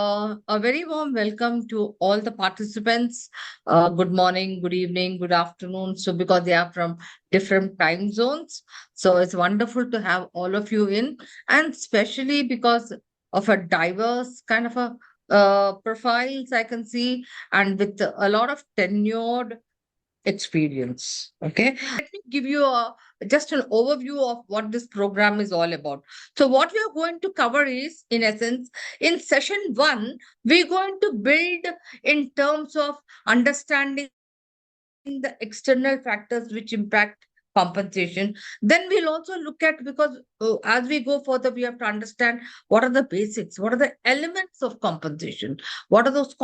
A very warm welcome to all the participants. Good morning, good evening, good afternoon. So, because they are from different time zones, so it's wonderful to have all of you in, and especially because of a diverse kind of a profiles I can see, and with a lot of tenured experience. Okay, let me give you a just an overview of what this program is all about. So what we are going to cover is, in essence, in session 1 we're going to build in terms of understanding the external factors which impact compensation. Then we'll also look at, because as we go further we have to understand what are the basics, what are the elements of compensation, what are those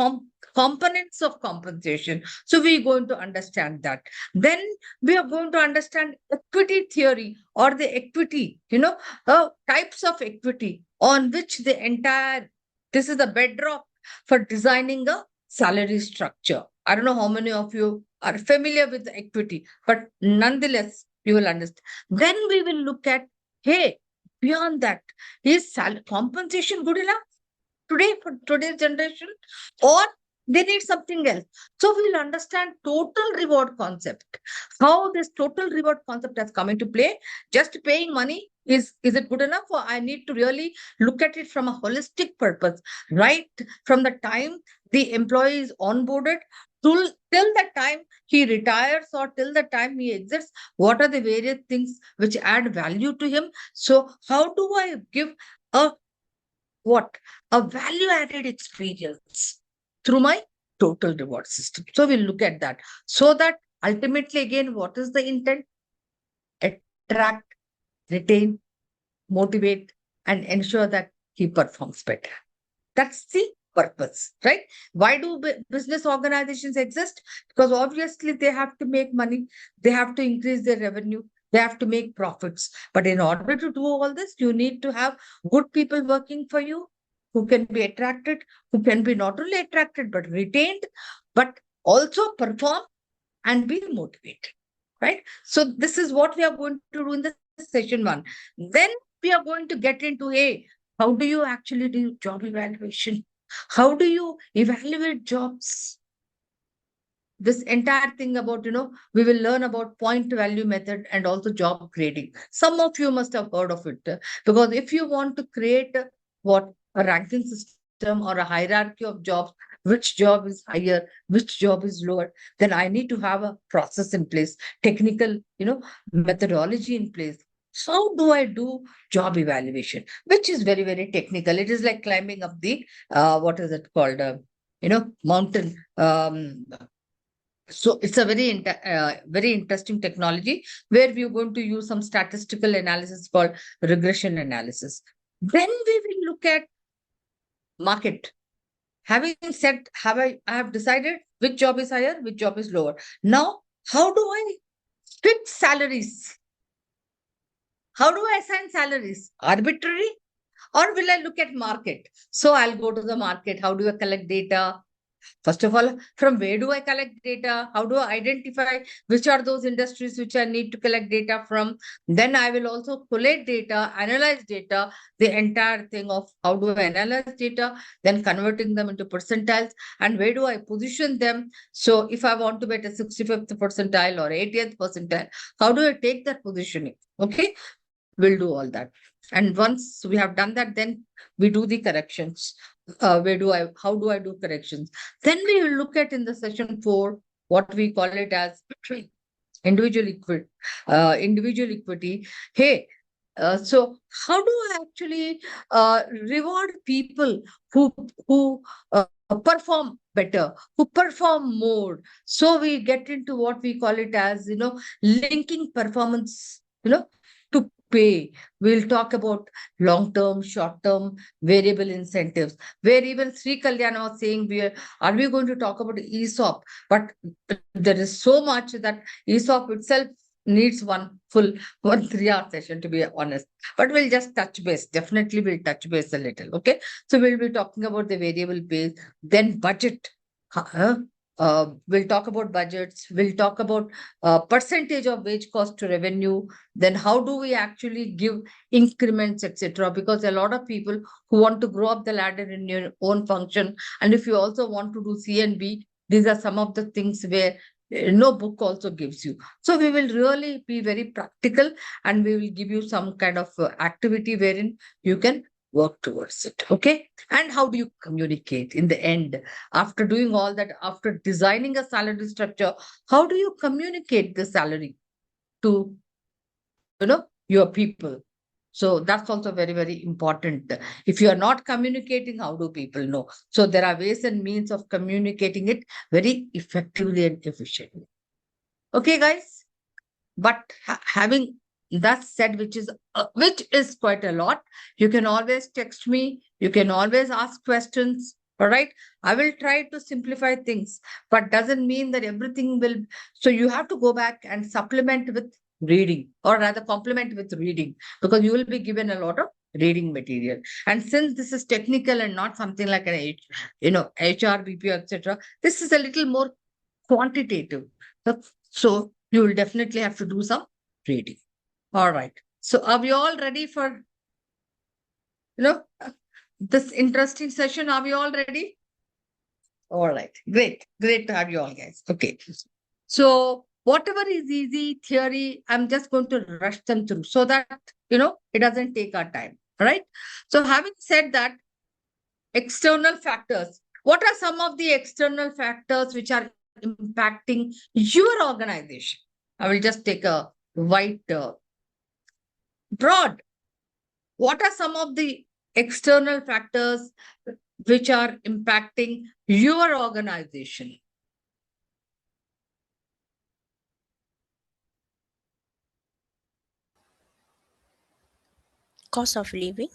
components of compensation. So we're going to understand that. Then we are going to understand equity theory, or the equity, types of equity on which the entire, this is the bedrock for designing a salary structure. I don't know how many of you are familiar with equity, but nonetheless, you will understand. Then we will look at, hey, beyond that, is compensation good enough today for today's generation, or they need something else? So we'll understand total reward concept, how this total reward concept has come into play. Just paying money, is it good enough, or I need to really look at it from a holistic purpose, right from the time the employee is onboarded till the time he retires, or till the time he exits? What are the various things which add value to him? So how do I give a what a value added experience through my total reward system? So we'll look at that, so that ultimately, again, what is the intent? Attract, retain, motivate, and ensure that he performs better. That's the purpose, right? Why do business organizations exist? Because obviously they have to make money, they have to increase their revenue, they have to make profits. But in order to do all this, you need to have good people working for you, who can be attracted, who can be not only attracted but retained, but also perform and be motivated, right? So this is what we are going to do in the session 1. Then we are going to get into, hey, how do you actually do job evaluation? How do you evaluate jobs? This entire thing about, we will learn about point value method and also job grading. Some of you must have heard of it, because if you want to create what a ranking system or a hierarchy of jobs, which job is higher, which job is lower, then I need to have a process in place, technical, methodology in place. How do I do job evaluation, which is very, very technical? It is like climbing up the what is it called, mountain. So it's a very interesting technology, where we're going to use some statistical analysis called regression analysis. Then we will look at market. Having said, I have decided which job is higher, which job is lower. Now, how do I fix salaries? How do I assign salaries? Arbitrary? Or will I look at market? So I'll go to the market. How do I collect data? First of all, from where do I collect data? How do I identify which are those industries which I need to collect data from? Then I will also collate data, analyze data, the entire thing of how do I analyze data, then converting them into percentiles, and where do I position them? So if I want to be at a 65th percentile or 80th percentile, how do I take that positioning? Okay, we'll do all that. And once we have done that, then we do the corrections. How do I do corrections? Then we will look at, in the session 4, what we call it as individual equity. Individual equity. Hey, so how do I actually reward people who perform better, who perform more? So we get into what we call it as, linking performance, to pay. We'll talk about long-term, short-term, variable incentives, where even Sri Kalyana was saying, are we going to talk about ESOP? But there is so much that ESOP itself needs one full 1 3 hour session, to be honest. But we'll just touch base. Definitely we'll touch base a little. Okay. So we'll be talking about the variable pay, then budget. We'll talk about budgets. We'll talk about percentage of wage cost to revenue. Then how do we actually give increments, etc. Because a lot of people who want to grow up the ladder in your own function, and if you also want to do C and B, these are some of the things where no book also gives you. So we will really be very practical, and we will give you some kind of activity wherein you can work towards it. Okay. And how do you communicate in the end? After doing all that, after designing a salary structure, how do you communicate the salary to your people? So that's also very, very important. If you are not communicating, how do people know? So there are ways and means of communicating it very effectively and efficiently. Okay, guys. But having that said, which is quite a lot, you can always text me. You can always ask questions. All right. I will try to simplify things, but doesn't mean that everything will. So you have to go back and supplement with reading, or rather complement with reading, because you will be given a lot of reading material. And since this is technical and not something like HRBP, etc., this is a little more quantitative. So you will definitely have to do some reading. All right. So are we all ready for you know this interesting session? Are we all ready? All right. Great. Great to have you all, guys. Okay. So whatever is easy theory, I'm just going to rush them through so that it doesn't take our time. All right. So having said that, external factors. What are some of the external factors which are impacting your organization? I will just take a wide, broad. What are some of the external factors which are impacting your organization? Cost of living,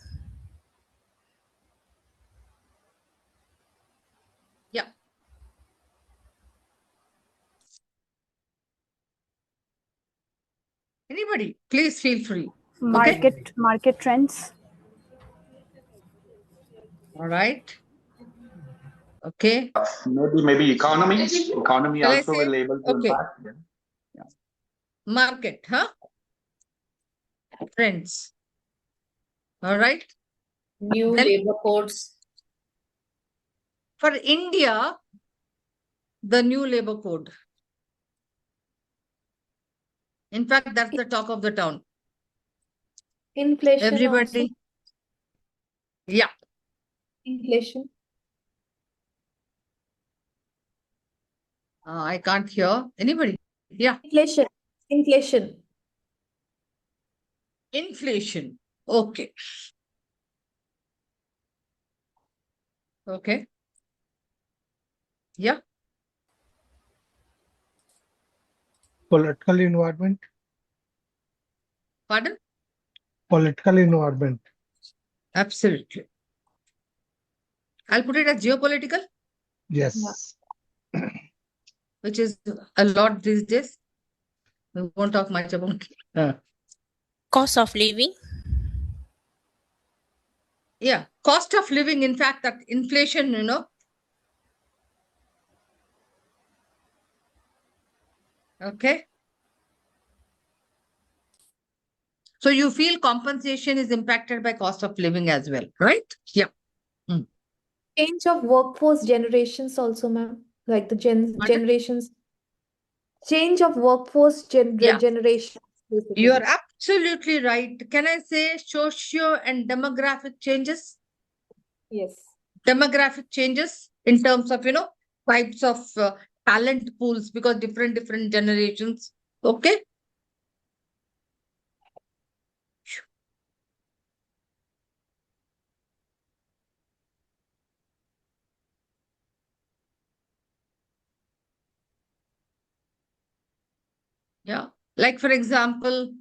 Yeah. Anybody, please feel free. Okay. Market trends. All right. Okay. Maybe economy Shall I also say? will able to Okay. impact. Yeah. Market, huh? Trends. All right. New Then labor codes. for India, the new labor code. In fact, that's the talk of the town. Inflation also. Everybody. Yeah. Inflation. I can't hear anybody. Yeah. Inflation. Inflation. Inflation. Okay. Okay. Yeah. Political environment. Pardon? Political environment. Absolutely. I'll put it as geopolitical, Yes. which is a lot these days. We won't talk much about it. cost of living, Yeah. Cost of living, in fact, that inflation, Okay. So you feel compensation is impacted by cost of living as well, right? Yeah. Mm. Change of workforce generations also, ma'am. Like the Pardon? generations. Change of workforce Yeah. generations, You are basically. absolutely right. Can I say socio and demographic changes? Yes. Demographic changes in terms of, types of talent pools, because different generations. Okay. Yeah. Like, for example,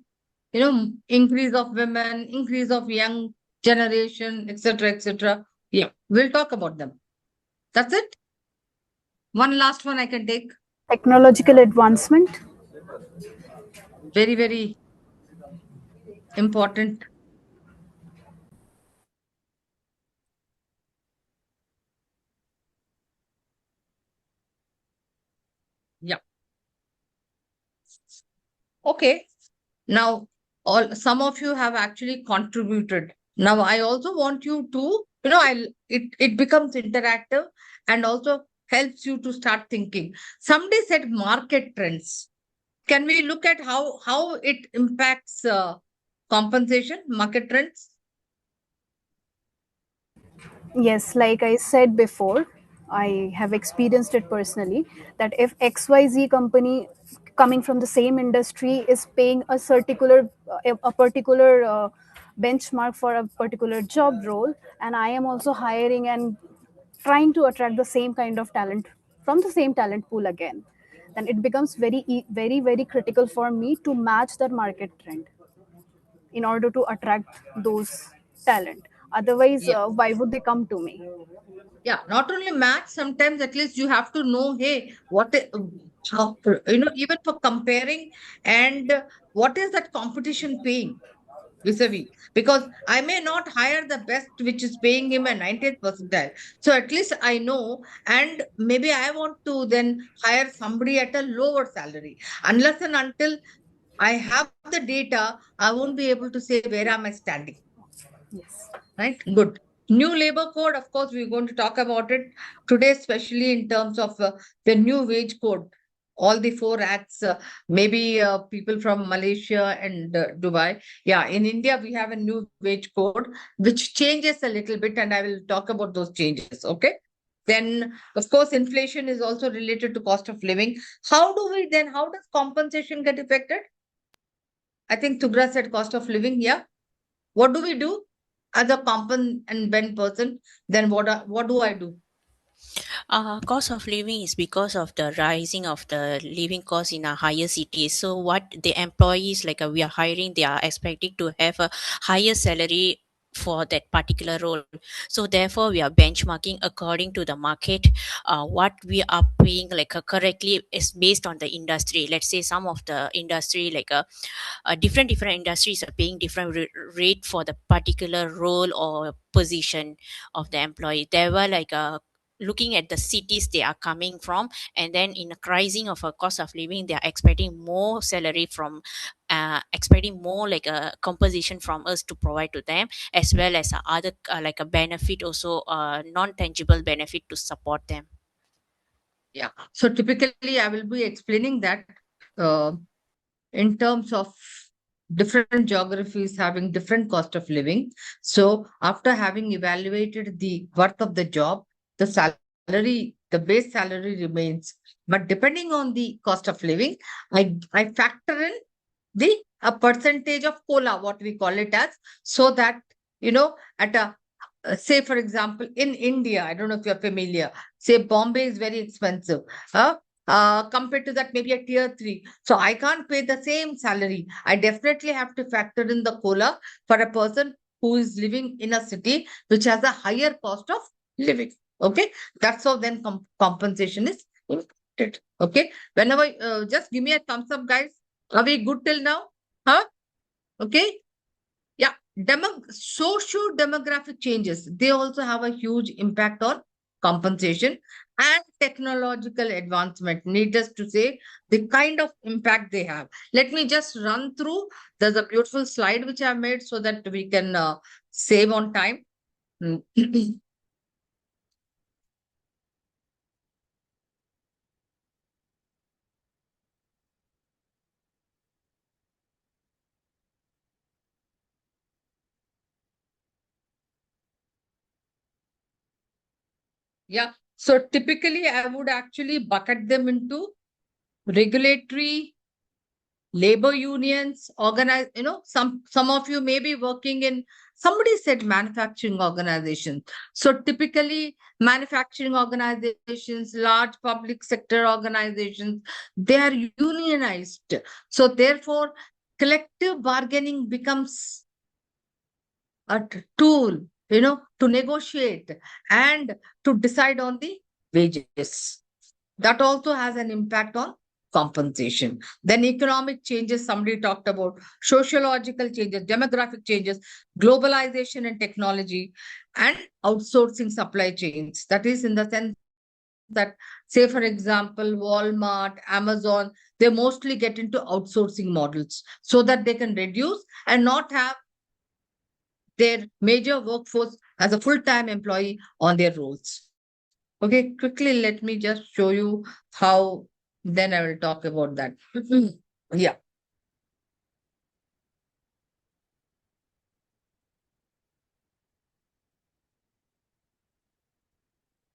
increase of women, increase of young generation, etc., etc. Yeah. We'll talk about them. That's it. One last one I can take. Technological advancement. Very, very important. Okay. Now, all some of you have actually contributed. Now, I also want you to, it becomes interactive and also helps you to start thinking. Somebody said market trends. Can we look at how it impacts compensation, market trends? Yes, like I said before, I have experienced it personally that if XYZ company coming from the same industry is paying a particular benchmark for a particular job role, and I am also hiring and trying to attract the same kind of talent from the same talent pool again, then it becomes very critical for me to match that market trend in order to attract those talent. Otherwise, Yeah. why would they come to me? Yeah, not only maths, sometimes at least you have to know, hey, how, even for comparing and what is that competition paying vis-a-vis? Because I may not hire the best, which is paying him a 90th percentile. So at least I know, and maybe I want to then hire somebody at a lower salary. Unless and until I have the data, I won't be able to say where am I standing. Yes. Right? Good. New labor code, of course, we're going to talk about it today, especially in terms of the new wage code. All the four acts, maybe people from Malaysia and Dubai. Yeah, in India, we have a new wage code, which changes a little bit, and I will talk about those changes. Okay. Then, of course, inflation is also related to cost of living. How does compensation get affected? I think Tugra said cost of living. Yeah. What do we do as a compen and ben person? Then what do I do? Cost of living is because of the rising of the living cost in a higher cities. So what the employees like we are hiring, they are expecting to have a higher salary for that particular role. So therefore, we are benchmarking according to the market. What we are paying correctly is based on the industry. Let's say some of the industry different industries are paying different rate for the particular role or position of the employee. There were looking at the cities they are coming from, and then in a rising of a cost of living, they are expecting more salary from expecting more like a composition from us to provide to them, as well as other like a benefit also, non-tangible benefit to support them. Yeah. So typically, I will be explaining that uh, in terms of different geographies having different cost of living. So after having evaluated the worth of the job, the salary, the base salary remains. But depending on the cost of living, I factor in the a percentage of cola, what we call it as, so that at a say for example in India, I don't know if you're familiar, say Bombay is very expensive. Compared to that, maybe a tier three. So I can't pay the same salary. I definitely have to factor in the cola for a person who is living in a city which has a higher cost of living. Okay, that's how then compensation is impacted. Okay, whenever just give me a thumbs up, guys. Are we good till now? Huh? Okay. Yeah. Socio-demographic changes, they also have a huge impact on compensation and technological advancement. Needless to say, the kind of impact they have. Let me just run through. There's a beautiful slide which I've made so that we can save on time. Mm. Yeah. So typically, I would actually bucket them into regulatory, labor unions, organize, some of you may be working in, somebody said manufacturing organizations. So typically manufacturing organizations, large public sector organizations, they are unionized. So therefore collective bargaining becomes a tool, to negotiate and to decide on the wages. That also has an impact on compensation. Then economic changes, somebody talked about sociological changes, demographic changes, globalization and technology, and outsourcing supply chains. That is in the sense that, say, for example, Walmart, Amazon, they mostly get into outsourcing models so that they can reduce and not have their major workforce as a full-time employee on their roles. Okay, quickly, let me just show you how, then I will talk about that. Yeah.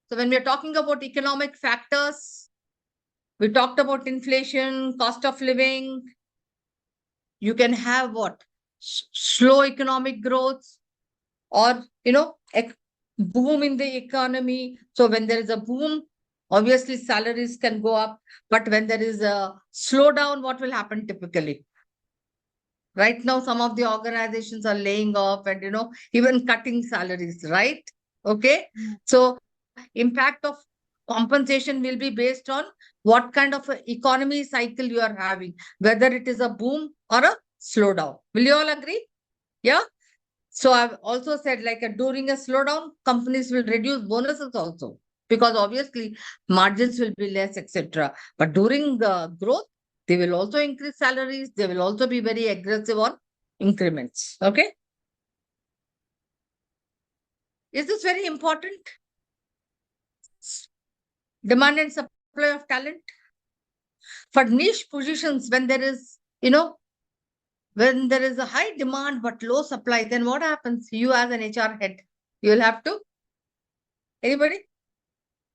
So when we are talking about economic factors, we talked about inflation, cost of living. You can have what? Slow economic growth, or boom in the economy. So when there is a boom, obviously salaries can go up. But when there is a slowdown, what will happen typically? Right now, some of the organizations are laying off and even cutting salaries, right? Okay. So impact of compensation will be based on what kind of a economy cycle you are having, whether it is a boom or a slowdown. Will you all agree? Yeah. So I've also said, like, during a slowdown, companies will reduce bonuses also, because obviously margins will be less, etc. But during the growth, they will also increase salaries. They will also be very aggressive on increments. Okay. Is this very important? Demand and supply of talent. For niche positions, when there is, when there is a high demand but low supply, then what happens? You as an HR head, you will have to, anybody?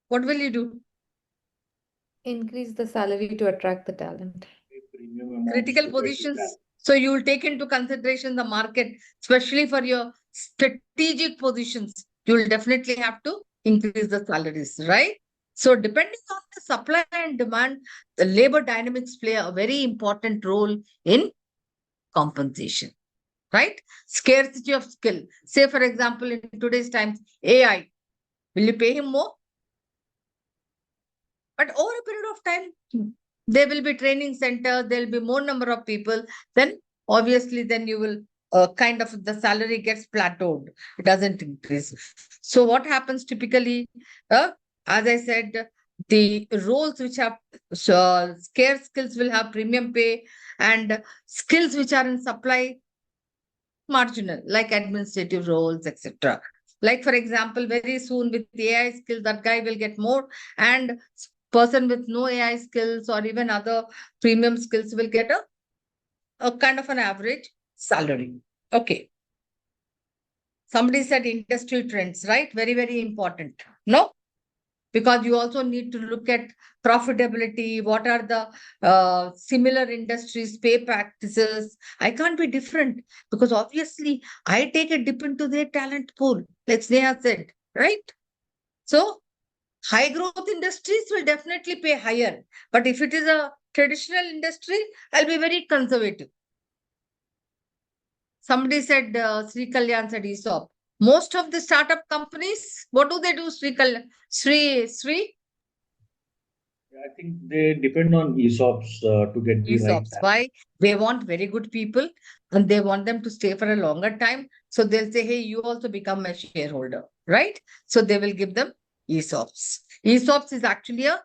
What will you do? Increase the salary to attract the talent. Premium amounts Critical to positions. So you will take into consideration the market, especially for your strategic positions. You will definitely have to increase the salaries, right? So depending on the supply and demand, the labor dynamics play a very important role in compensation, right? Scarcity of skill. Say, for example, in today's times, AI, will you pay him more? But over a period of time, there will be training center, there will be more number of people, then obviously then you will kind of, the salary gets plateaued. It doesn't increase. So what happens typically, as I said, the roles which have scarce skills will have premium pay, and skills which are in supply marginal, like administrative roles, etc. Like, for example, very soon with the AI skills, that guy will get more, and person with no AI skills or even other premium skills will get a kind of an average salary. Okay. Somebody said industry trends, right? Very, very important. No? Because you also need to look at profitability. What are the similar industries, pay practices? I can't be different, because obviously I take a dip into their talent pool, like Sneha said, right? So high growth industries will definitely pay higher. But if it is a traditional industry, I'll be very conservative. Somebody said, Sri Kalyan said ESOP. Most of the startup companies, what do they do, Sri? I think they depend on ESOPs to get the right ESOPs. Why? They want very good people and they want them to stay for a longer time. So they'll say, hey, you also become a shareholder, right? So they will give them ESOPs. ESOPs is actually a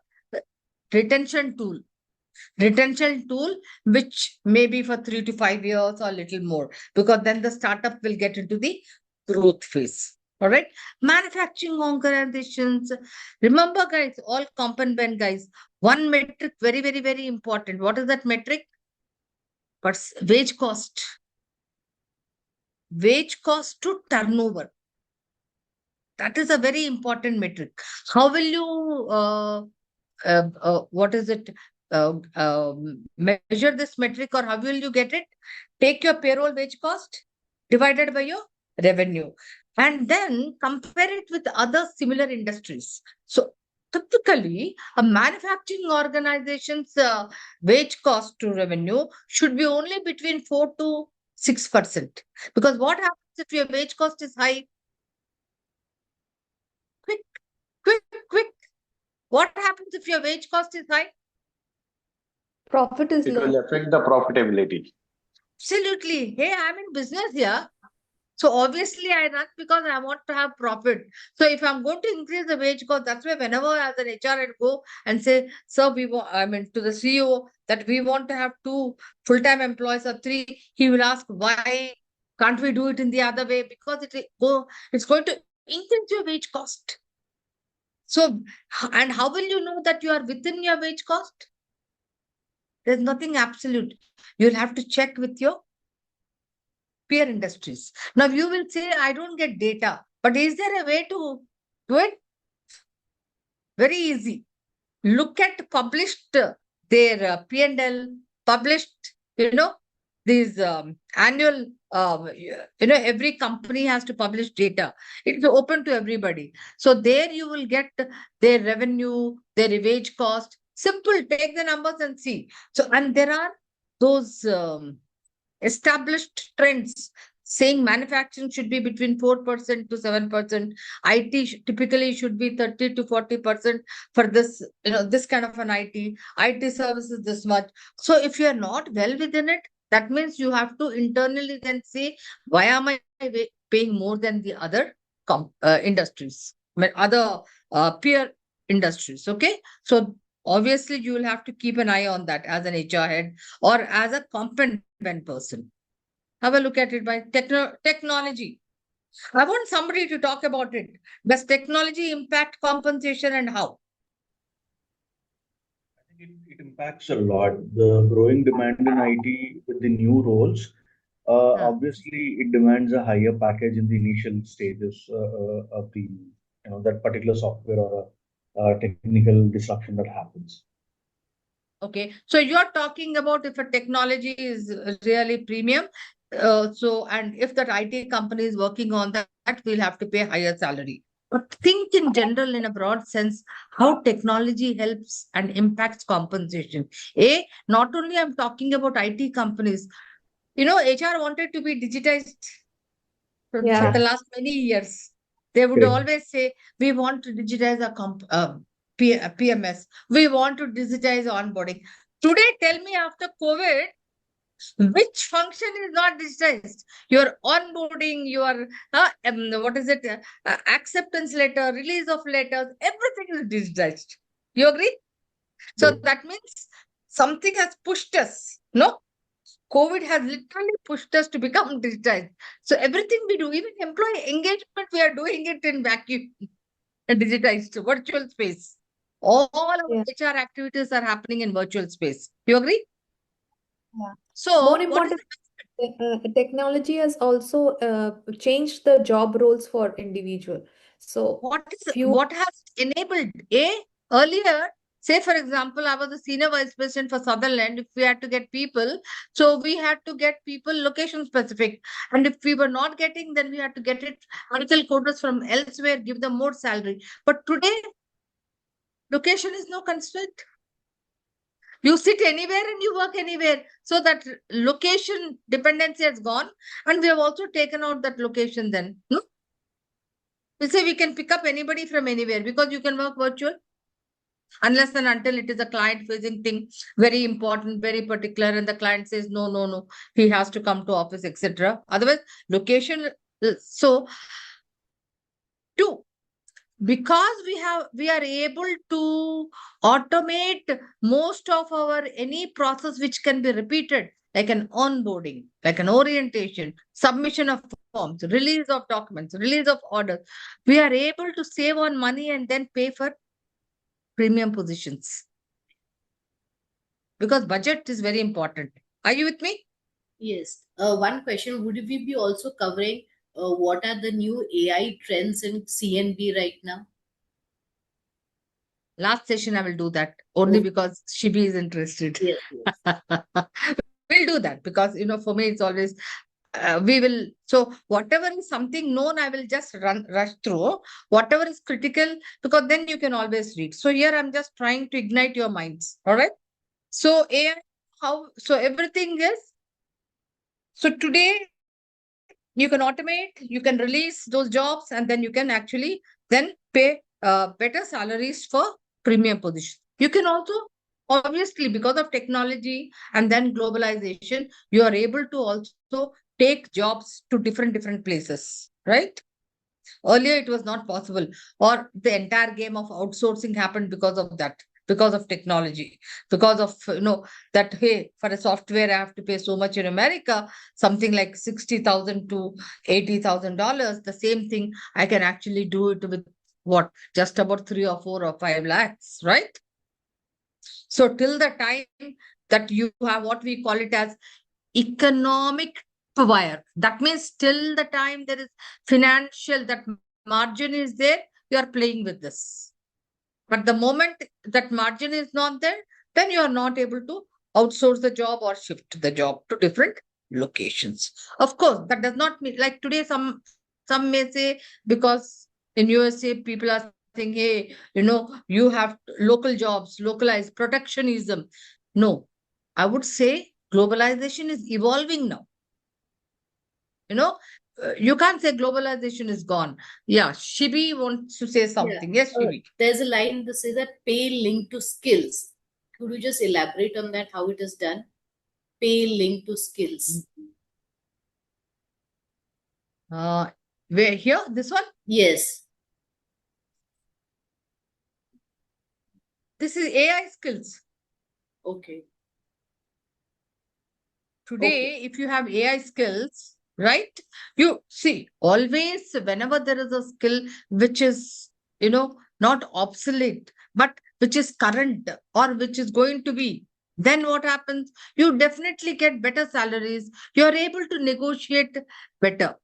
retention tool. Retention tool, which may be for 3 to 5 years or a little more, because then the startup will get into the growth phase. All right. Manufacturing organizations. Remember, guys, all component guys, one metric, very, very, very important. What is that metric? But wage cost. Wage cost to turnover. That is a very important metric. How will you what is it, measure this metric, or how will you get it? Take your payroll wage cost divided by your revenue, and then compare it with other similar industries. So typically a manufacturing organization's wage cost to revenue should be only between 4 to 6%, because what happens if your wage cost is high? Quick, quick, what happens if your wage cost is high? Profit is It will low. affect the profitability. Absolutely. Hey, I'm in business here. So obviously I run because I want to have profit. So if I'm going to increase the wage cost, that's why whenever as an HR I go and say, sir, we want, I mean to the CEO that we want to have two full-time employees or three, he will ask why can't we do it in the other way? Because it's going to increase your wage cost. So and how will you know that you are within your wage cost? There's nothing absolute. You'll have to check with your peer industries. Now you will say, I don't get data, but is there a way to do it? Very easy. Look at published their P&L, published, these annual, every company has to publish data. It's open to everybody. So there you will get their revenue, their wage cost. Simple, take the numbers and see. So, and there are those established trends saying manufacturing should be between 4% to 7%. IT typically should be 30 to 40% for this, this kind of an IT services this much. So if you are not well within it, that means you have to internally then say, why am I paying more than the other industries, other peer industries? Okay. So obviously you will have to keep an eye on that as an HR head or as a competent person. Have a look at it by technology. I want somebody to talk about it. Does technology impact compensation and how? I think it impacts a lot. The growing demand in IT with the new roles, Huh. obviously, it demands a higher package in the initial stages of the that particular software or a technical disruption that happens. Okay. So you're talking about if a technology is really premium. And if that IT company is working on that, we'll have to pay higher salary. But think in general, in a broad sense, how technology helps and impacts compensation. Not only I'm talking about IT companies, HR wanted to be digitized for Yeah. the Yeah, last many years. They would correct. always say, we want to digitize our PMS. We want to digitize onboarding. Today, tell me after COVID, which function is not digitized? Your onboarding, your, what is it? Acceptance letter, release of letters, everything is digitized. You agree? So Correct. that means something has pushed us. No? COVID has literally pushed us to become digitized. So everything we do, even employee engagement, we are doing it in vacuum, digitized, virtual space. All our Yeah. HR activities are happening in virtual space. You agree? Yeah. So More what is important, technology has also changed the job roles for individual. So few, what has enabled earlier, say for example, I was the senior vice president for Sutherland. If we had to get people, so we had to get people location specific, and if we were not getting, then we had to get it until quotas from elsewhere, give them more salary. But today location is no constraint. You sit anywhere and you work anywhere, so that location dependency has gone, and we have also taken out that location. Then no, we say we can pick up anybody from anywhere because you can work virtual, unless and until it is a client facing thing, very important, very particular, and the client says no, no, no, he has to come to office, etc. Otherwise location. So two, because we are able to automate most of our any process which can be repeated, like an onboarding, like an orientation, submission of forms, release of documents, release of orders. We are able to save on money and then pay for premium positions, because budget is very important. Are you with me? Yes. One question, would we be also covering what are the new AI trends in CNB right now? Last session I will do that, only Oh, because Shibi is interested. yes, yes. We'll do that because for me it's always we will. So whatever is something known, I will just rush through. Whatever is critical, because then you can always read. So here I'm just trying to ignite your minds. All right. So AI, how? So everything is. So today you can automate, you can release those jobs, and then you can actually then pay better salaries for premium positions. You can also, obviously, because of technology and then globalization, you are able to also take jobs to different places, right? Earlier, it was not possible, or the entire game of outsourcing happened because of that, because of technology, because of that. Hey, for a software, I have to pay so much in America, something like $60,000 to $80,000. The same thing I can actually do it with what, just about 3 or 4 or 5 lakhs, right? So till the time that you have what we call it as economic wire, that means till the time there is financial, that margin is there, you are playing with this. But the moment that margin is not there, then you are not able to outsource the job or shift the job to different locations. Of course, that does not mean like today some may say, because in USA people are saying, hey, you have local jobs, localized protectionism. No, I would say globalization is evolving now. You know, you can't say globalization is gone. Yeah, Shibi wants to say Yeah. something. Yes, Shibi. There's a line that says that pay linked to skills. Could you just elaborate on that, how it is done? Pay linked to skills. Where here? This one? Yes. This is AI skills. Okay. Today, if you have AI skills, right? You see, always whenever there is a skill which is, not obsolete, but which is current or which is going to be, then what happens? You definitely get better salaries. You're able to negotiate better.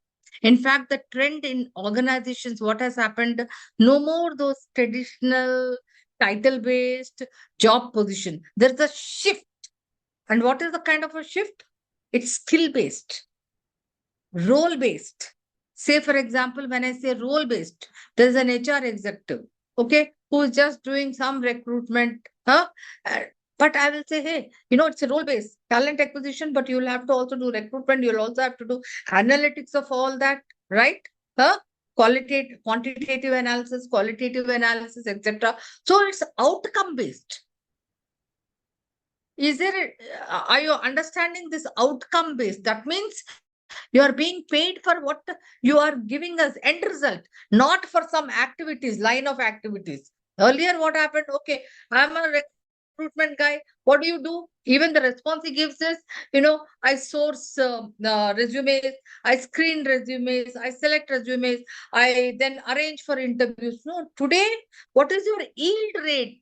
In fact, the trend in organizations, what has happened, no more those traditional title-based job position. There's a shift. And what is the kind of a shift? It's skill-based, role-based. Say, for example, when I say role-based, there's an HR executive, okay, who is just doing some recruitment, huh? Uh, but I will say, hey, it's a role-based talent acquisition, but you'll have to also do recruitment. You'll also have to do analytics of all that, right? Huh? Quantitative analysis, qualitative analysis, etc. So it's outcome-based. Are you understanding this outcome based? That means you are being paid for what you are giving us end result, not for some activities, line of activities. Earlier, what happened? Okay, I'm a recruitment guy. What do you do? Even the response he gives is, I source resumes, I screen resumes, I select resumes, I then arrange for interviews. No, today, what is your yield rate?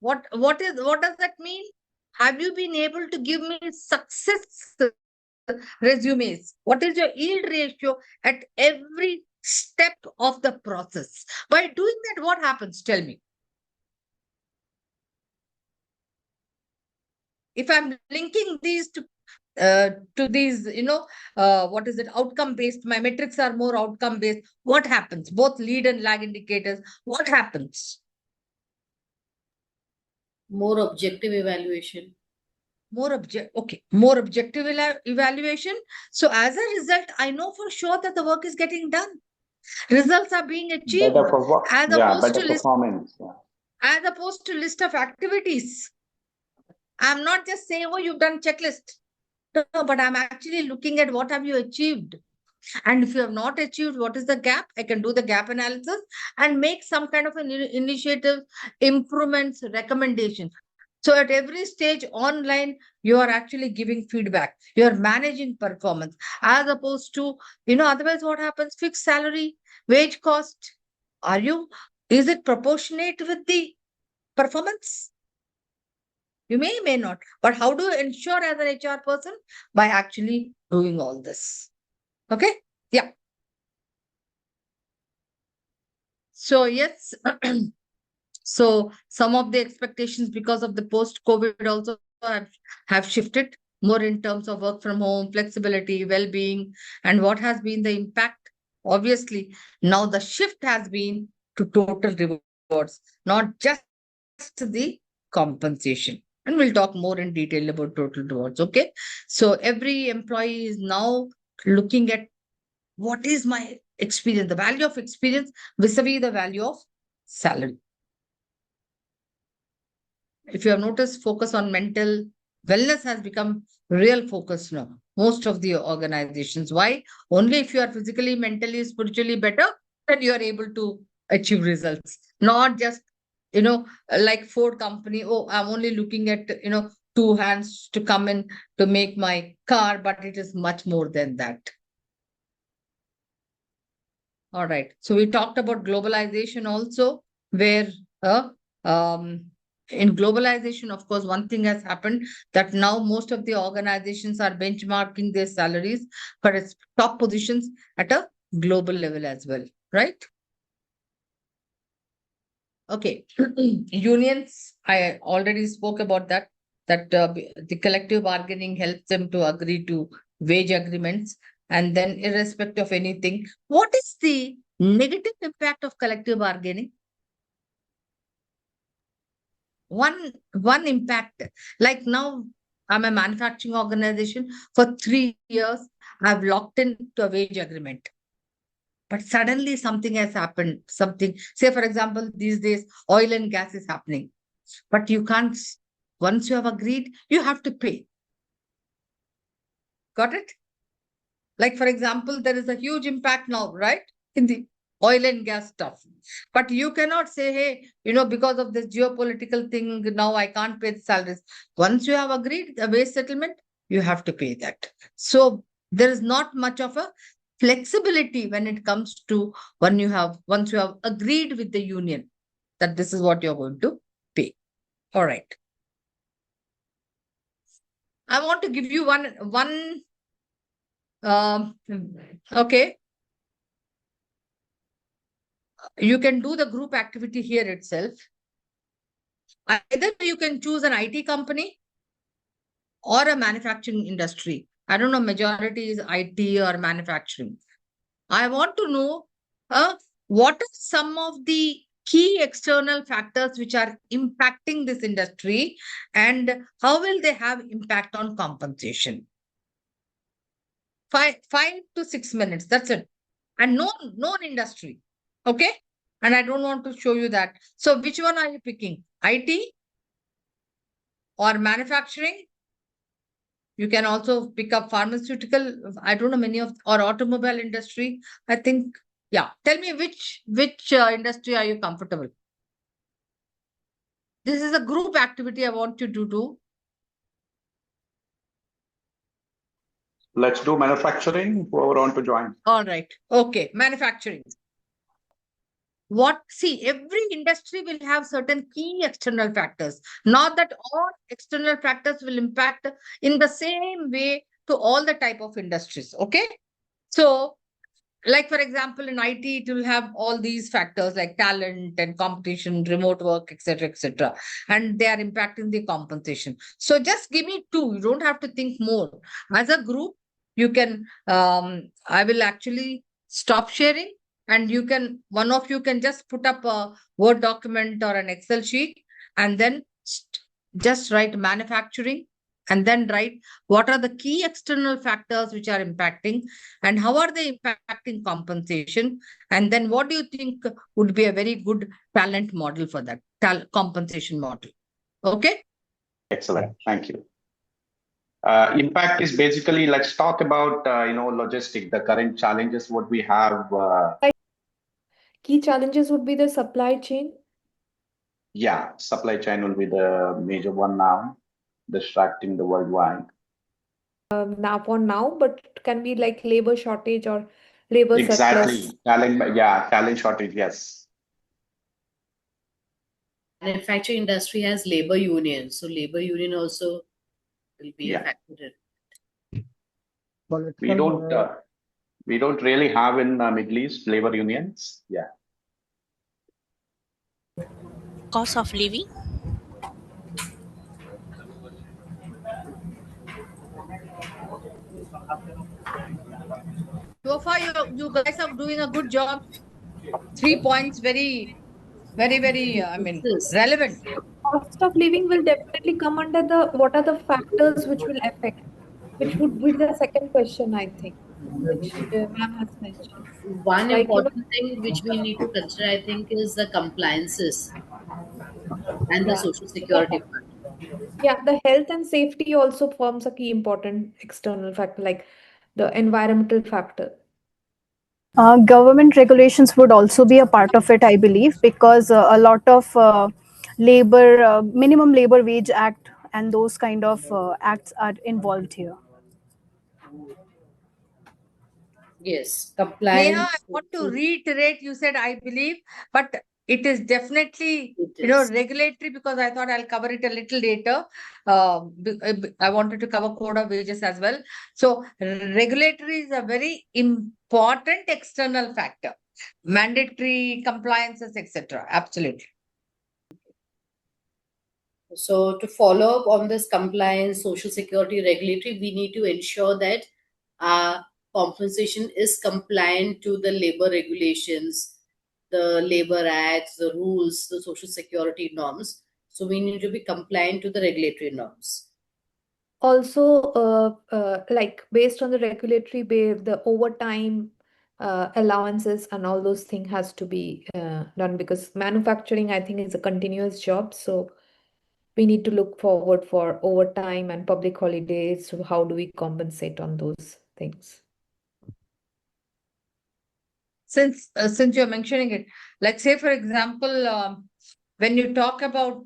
What does that mean? Have you been able to give me success resumes? What is your yield ratio at every step of the process? By doing that, what happens? Tell me. If I'm linking these to these, what is it? Outcome based. My metrics are more outcome based. What happens? Both lead and lag indicators. What happens? More objective evaluation. More objective evaluation. So as a result, I know for sure that the work is getting done. Results are being achieved Better for what? as Yeah, opposed better to list performance. Yeah. as opposed to list of activities. I'm not just saying, oh, you've done checklist. No, but I'm actually looking at what have you achieved. And if you have not achieved, what is the gap? I can do the gap analysis and make some kind of an initiative, improvements, recommendation. So at every stage online, you are actually giving feedback. You are managing performance as opposed to, otherwise what happens? Fixed salary, wage cost. Is it proportionate with the performance? You may not. But how do you ensure as an HR person? By actually doing all this. Okay? Yeah. So yes, so some of the expectations because of the post-COVID also have shifted more in terms of work from home, flexibility, well-being, and what has been the impact. Obviously, now the shift has been to total rewards, not just the compensation. And we'll talk more in detail about total rewards. Okay. So every employee is now looking at what is my experience, the value of experience vis-a-vis the value of salary. If you have noticed, focus on mental Wellness has become real focus now. Most of the organizations. Why? Only if you are physically, mentally, spiritually better, then you are able to achieve results. Not just, like Ford company. Oh, I'm only looking at, two hands to come in to make my car, but it is much more than that. All right. So we talked about globalization also, where uh, um, in globalization, of course, one thing has happened that now most of the organizations are benchmarking their salaries for its top positions at a global level as well, right? Okay. Unions, I already spoke about that, the collective bargaining helps them to agree to wage agreements. And then, irrespective of anything, what is the negative impact of collective bargaining? One impact, like now, I'm a manufacturing organization. For 3 years, I've locked into a wage agreement. But suddenly something has happened. Something, say, for example, these days, oil and gas is happening. But you can't, once you have agreed, you have to pay. Got it? Like, for example, there is a huge impact now, right? In the oil and gas stuff. But you cannot say, hey, because of this geopolitical thing, now I can't pay the salaries. Once you have agreed a wage settlement, you have to pay that. So there is not much of a flexibility when it comes to once you have agreed with the union that this is what you're going to pay. All right. I want to give you one um, okay. You can do the group activity here itself. Either you can choose an IT company or a manufacturing industry. I don't know, majority is IT or manufacturing. I want to know what are some of the key external factors which are impacting this industry and how will they have impact on compensation? 5 to 6 minutes. That's it. And known industry. Okay. And I don't want to show you that. So which one are you picking? IT or manufacturing? You can also pick up pharmaceutical. I don't know many of or automobile industry. I think, yeah. Tell me which industry are you comfortable? This is a group activity I want you to do. Let's do manufacturing. Whoever want to join. All right. Okay. Manufacturing. Every industry will have certain key external factors. Not that all external factors will impact in the same way to all the type of industries. Okay. So, like for example, in IT, it will have all these factors like talent and competition, remote work, etc., and they are impacting the compensation. So just give me two. You don't have to think more. As a group, you can. I will actually stop sharing, and one of you can just put up a Word document or an Excel sheet, and then just write manufacturing, and then write what are the key external factors which are impacting and how are they impacting compensation, and then what do you think would be a very good talent model for that compensation model? Okay. Excellent. Thank you. Impact is basically, let's talk about, logistic, the current challenges, what we have. Key challenges would be the supply chain. Yeah, supply chain will be the major one now, distracting the worldwide. Now, but it can be like labor shortage or labor surplus. Exactly. Talent shortage, yes. Manufacturing industry has labor union, so labor union also will be a Yeah. factor. We Political, don't really have in Middle East labor unions. Yeah. Cost of living. So far, you guys are doing a good job. 3 points, very, very, very, This relevant. Cost of living will definitely come under the what are the factors which will affect, which would be the second question, I think, which ma'am has mentioned. one Like, important thing which we need to consider, I think, is the compliances and the yeah, social the security part. Yeah, the health and safety also forms a key important external factor, like the environmental factor. Government regulations would also be a part of it, I believe, because a lot of minimum labor wage act and those kind of acts are involved here. Yes, Neha, I compliance. want to reiterate, you said I believe, but it is definitely, It is. regulatory, because I thought I'll cover it a little later. I wanted to cover code of wages as well. So regulatory is a very important external factor. Mandatory compliances, etc. Absolutely. So to follow up on this compliance, social security, regulatory, we need to ensure that our compensation is compliant to the labor regulations, the labor acts, the rules, the social security norms. So we need to be compliant to the regulatory norms. Also, like based on the regulatory base, the overtime allowances and all those things has to be done, because manufacturing, I think, is a continuous job. So we need to look forward for overtime and public holidays. So how do we compensate on those things? Since you're mentioning it, like say for example, when you talk about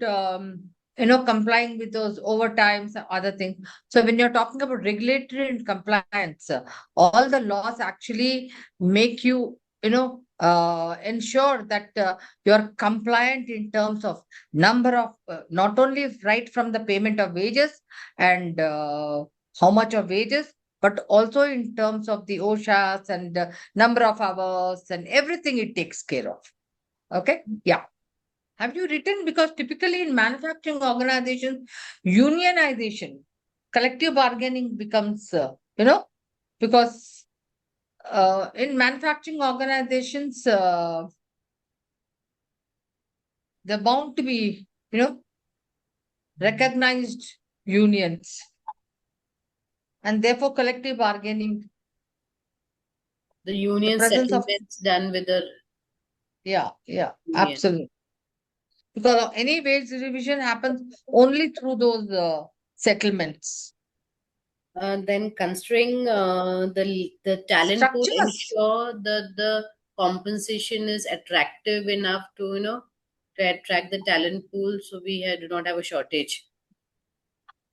complying with those overtimes and other things, so when you're talking about regulatory and compliance, all the laws actually make you ensure that you're compliant in terms of number of not only right from the payment of wages and how much of wages, but also in terms of the OSHAs and number of hours and everything it takes care of. Okay. Yeah. Have you written? Because typically in manufacturing organizations, unionization, collective bargaining becomes, because in manufacturing organizations, they're bound to be, recognized unions, and therefore collective bargaining, The the union presence of, settlements done with the yeah, union. absolutely. Because any wage revision happens only through those settlements. Then considering the talent pool, Structures. ensure that the compensation is attractive enough to to attract the talent pool, so do not have a shortage.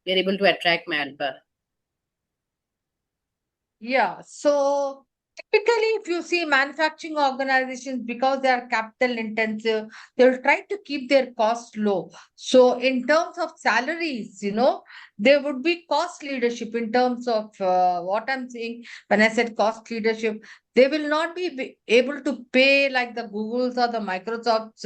We are able to attract manpower. Yeah. So typically, if you see manufacturing organizations, because they are capital intensive, they'll try to keep their costs low. So in terms of salaries, there would be cost leadership in terms of what I'm saying when I said cost leadership. They will not be able to pay like the Googles or the Microsofts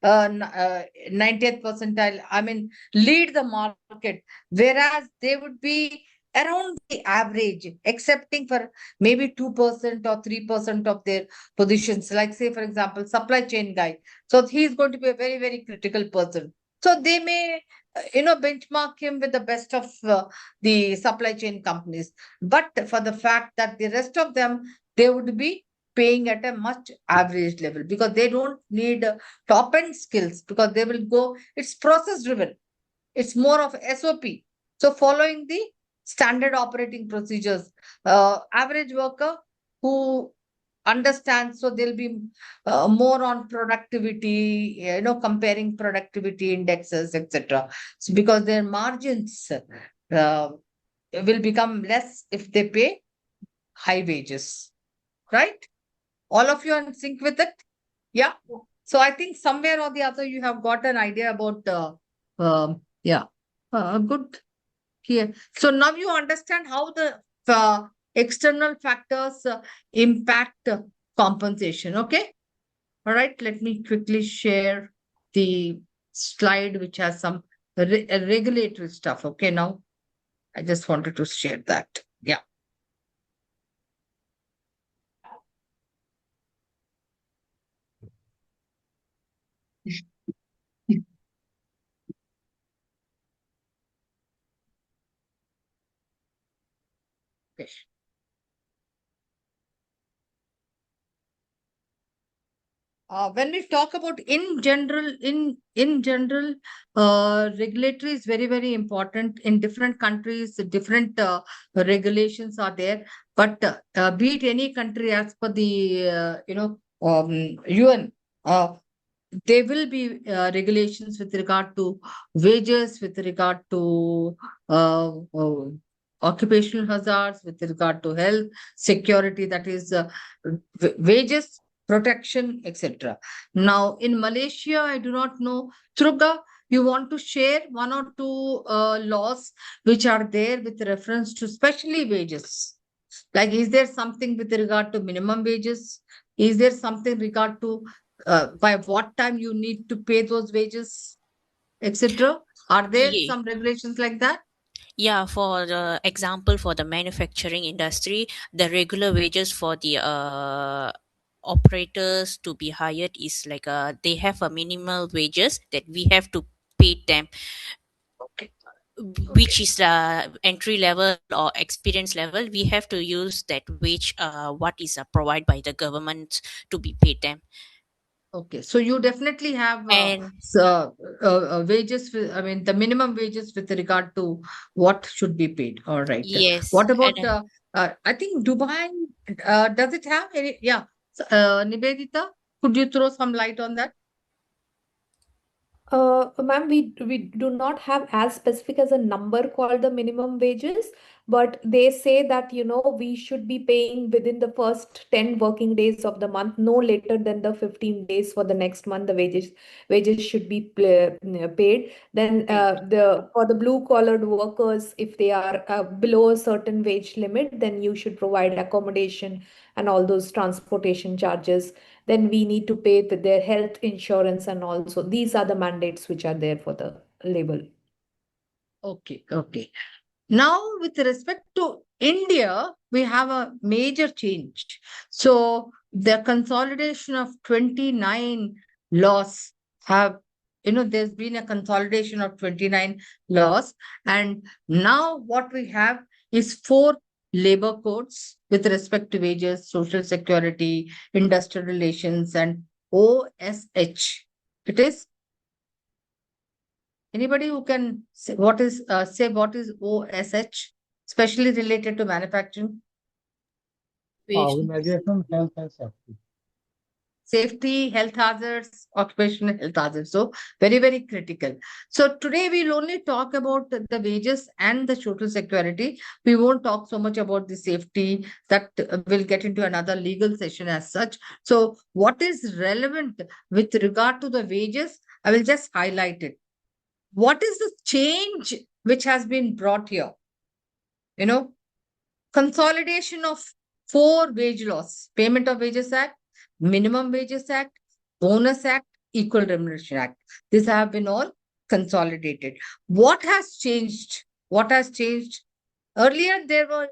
90th percentile. I mean, lead the market, whereas they would be around the average, excepting for maybe 2% or 3% of their positions. Like, say, for example, supply chain guy. So he's going to be a very, very critical person. So they may, benchmark him with the best of the supply chain companies. But for the fact that the rest of them, they would be paying at a much average level, because they don't need top end skills, because they will go, it's process driven, it's more of SOP. So following the standard operating procedures, average worker who understands, so they'll be more on productivity, comparing productivity indexes, etc. So because their margins will become less if they pay high wages, right? All of you are in sync with it? Yeah. So I think somewhere or the other you have got an idea about, yeah, good here. So now you understand how the external factors impact compensation. Okay. All right. Let me quickly share the slide which has some regulatory stuff. Okay. Now I just wanted to share that. Yeah. Okay. when we talk about in general, regulatory is very, very important. In different countries, different regulations are there. But be it any country, as per the UN, there will be regulations with regard to wages, with regard to occupational hazards, with regard to health, security, that is wages, protection, etc. Now, in Malaysia, I do not know. Truga, you want to share one or two laws which are there with reference to especially wages? Like, is there something with regard to minimum wages? Is there something regard to by what time you need to pay those wages, etc.? Are there Yeah. some regulations like that? Yeah, for the example, for the manufacturing industry, the regular wages for the operators to be hired is like they have a minimal wages that we have to pay them, Okay. which Okay. is entry level or experience level. We have to use that wage what is provided by the government to be paid them. Okay. So you definitely have And wages. I mean, the minimum wages with regard to what should be paid. All right. yes, What and about? I think Dubai. Does it have any? Yeah. So, Nivedita, could you throw some light on that? Ma'am, we do not have as specific as a number called the minimum wages, but they say that we should be paying within the first 10 working days of the month, no later than the 15 days for the next month. The wages should be paid. Then Paid. the for the blue collared workers, if they are below a certain wage limit, then you should provide accommodation and all those transportation charges. Then we need to pay their health insurance, and also these are the mandates which are there for the label. Okay. Okay. Now, with respect to India, we have a major change. So, the consolidation of 29 laws have, there's been a consolidation of 29 laws. And now, what we have is four labor codes with respect to wages, social security, industrial relations, and OSH. It is anybody who can say what is OSH, especially related to manufacturing, Organization, health and safety. safety, health hazards, occupational health hazards. So very, very critical. So today we'll only talk about the wages and the social security. We won't talk so much about the safety. That will get into another legal session as such. So what is relevant with regard to the wages? I will just highlight it. What is the change which has been brought here? You know, consolidation of four wage laws: Payment of Wages Act, Minimum Wages Act, Bonus Act, Equal Remuneration Act. These have been all consolidated. What has changed? What has changed? Earlier, there were,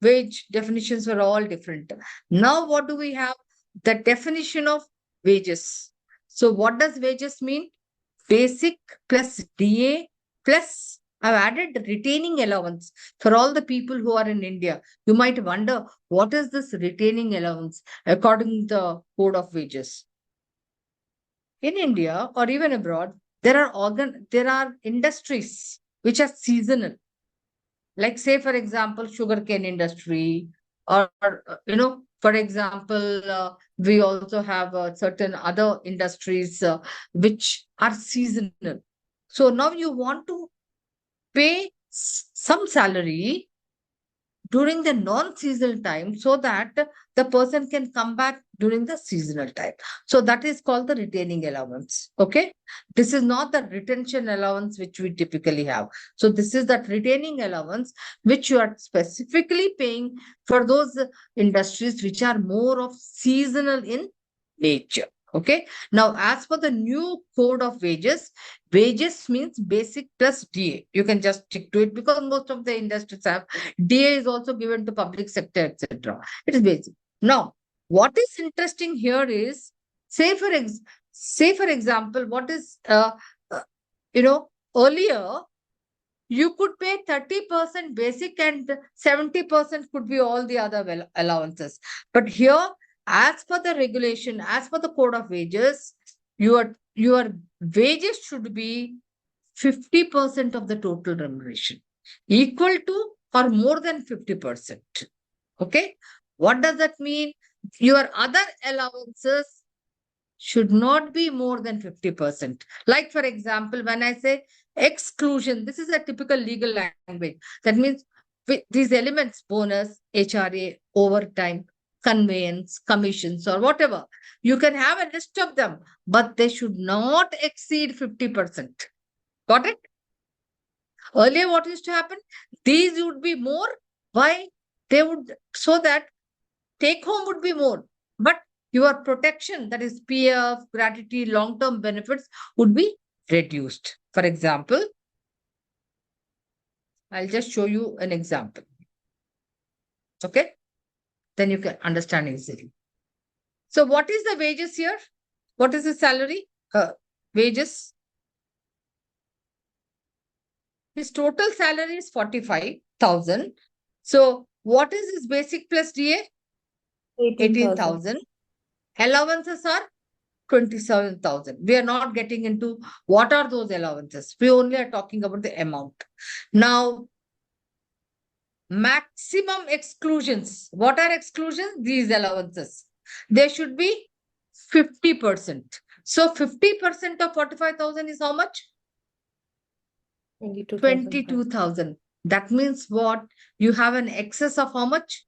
wage definitions were all different. Now, what do we have? The definition of wages. So, what does wages mean? Basic plus DA plus I've added retaining allowance for all the people who are in India. You might wonder, what is this retaining allowance according to the code of wages? In India or even abroad, there are industries which are seasonal. Like, say, for example, sugarcane industry, or for example, we also have certain other industries which are seasonal. So now you want to pay some salary during the non-seasonal time so that the person can come back during the seasonal time. So that is called the retaining allowance. Okay. This is not the retention allowance which we typically have. So this is that retaining allowance which you are specifically paying for those industries which are more of seasonal in nature. Okay. Now, as for the new code of wages, wages means basic plus DA. You can just stick to it because most of the industries have DA is also given to public sector, etc. It is basic. Now, what is interesting here is, say for example, what is uh, earlier you could pay 30% basic and 70% could be all the other allowances. But here as per the regulation, as per the code of wages, your wages should be 50% of the total remuneration, equal to or more than 50%. Okay. What does that mean? Your other allowances should not be more than 50%. Like, for example, when I say exclusion, this is a typical legal language. That means with these elements, bonus, HRA, overtime, conveyance, commissions, or whatever, you can have a list of them, but they should not exceed 50%. Got it? Earlier, what used to happen? These would be more. Why? They would, so that take home would be more. But your protection, that is PF, gratuity, long term benefits, would be reduced. For example, I'll just show you an example. Okay. Then you can understand easily. So, what is the wages here? What is the salary? Wages. His total salary is 45,000. So, what is his basic plus DA? 18,000. 18,000. Allowances are 27,000. We are not getting into what are those allowances. We only are talking about the amount. Now, maximum exclusions. What are exclusions? These allowances. They should be 50%. So 50% of 45,000 is how much? 22,000. That means what? You have an excess of how much?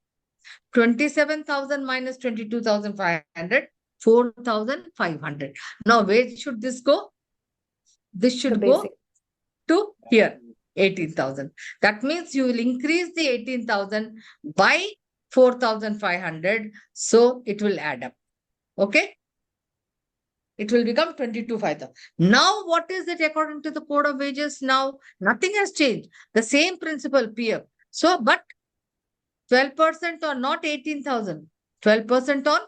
27,000 minus 22,500, 4,500. Now, where should this go? This The should basic. go to here, 18,000. That means you will increase the 18,000 by 4,500. So it will add up. Okay. It will become 22,500. Now, what is it according to the code of wages? Now, nothing has changed. The same principle, PF. So, but 12% on not 18,000, 12% on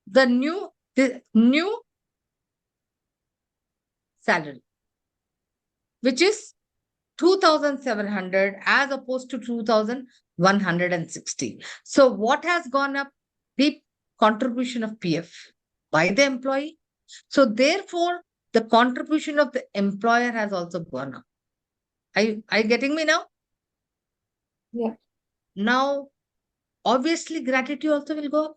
the new salary, which is 2,700 as opposed to 2,160. So what has gone up? The contribution of PF by the employee. So therefore, the contribution of the employer has also gone up. Are you getting me now? Yeah. Now, obviously, gratuity also will go up.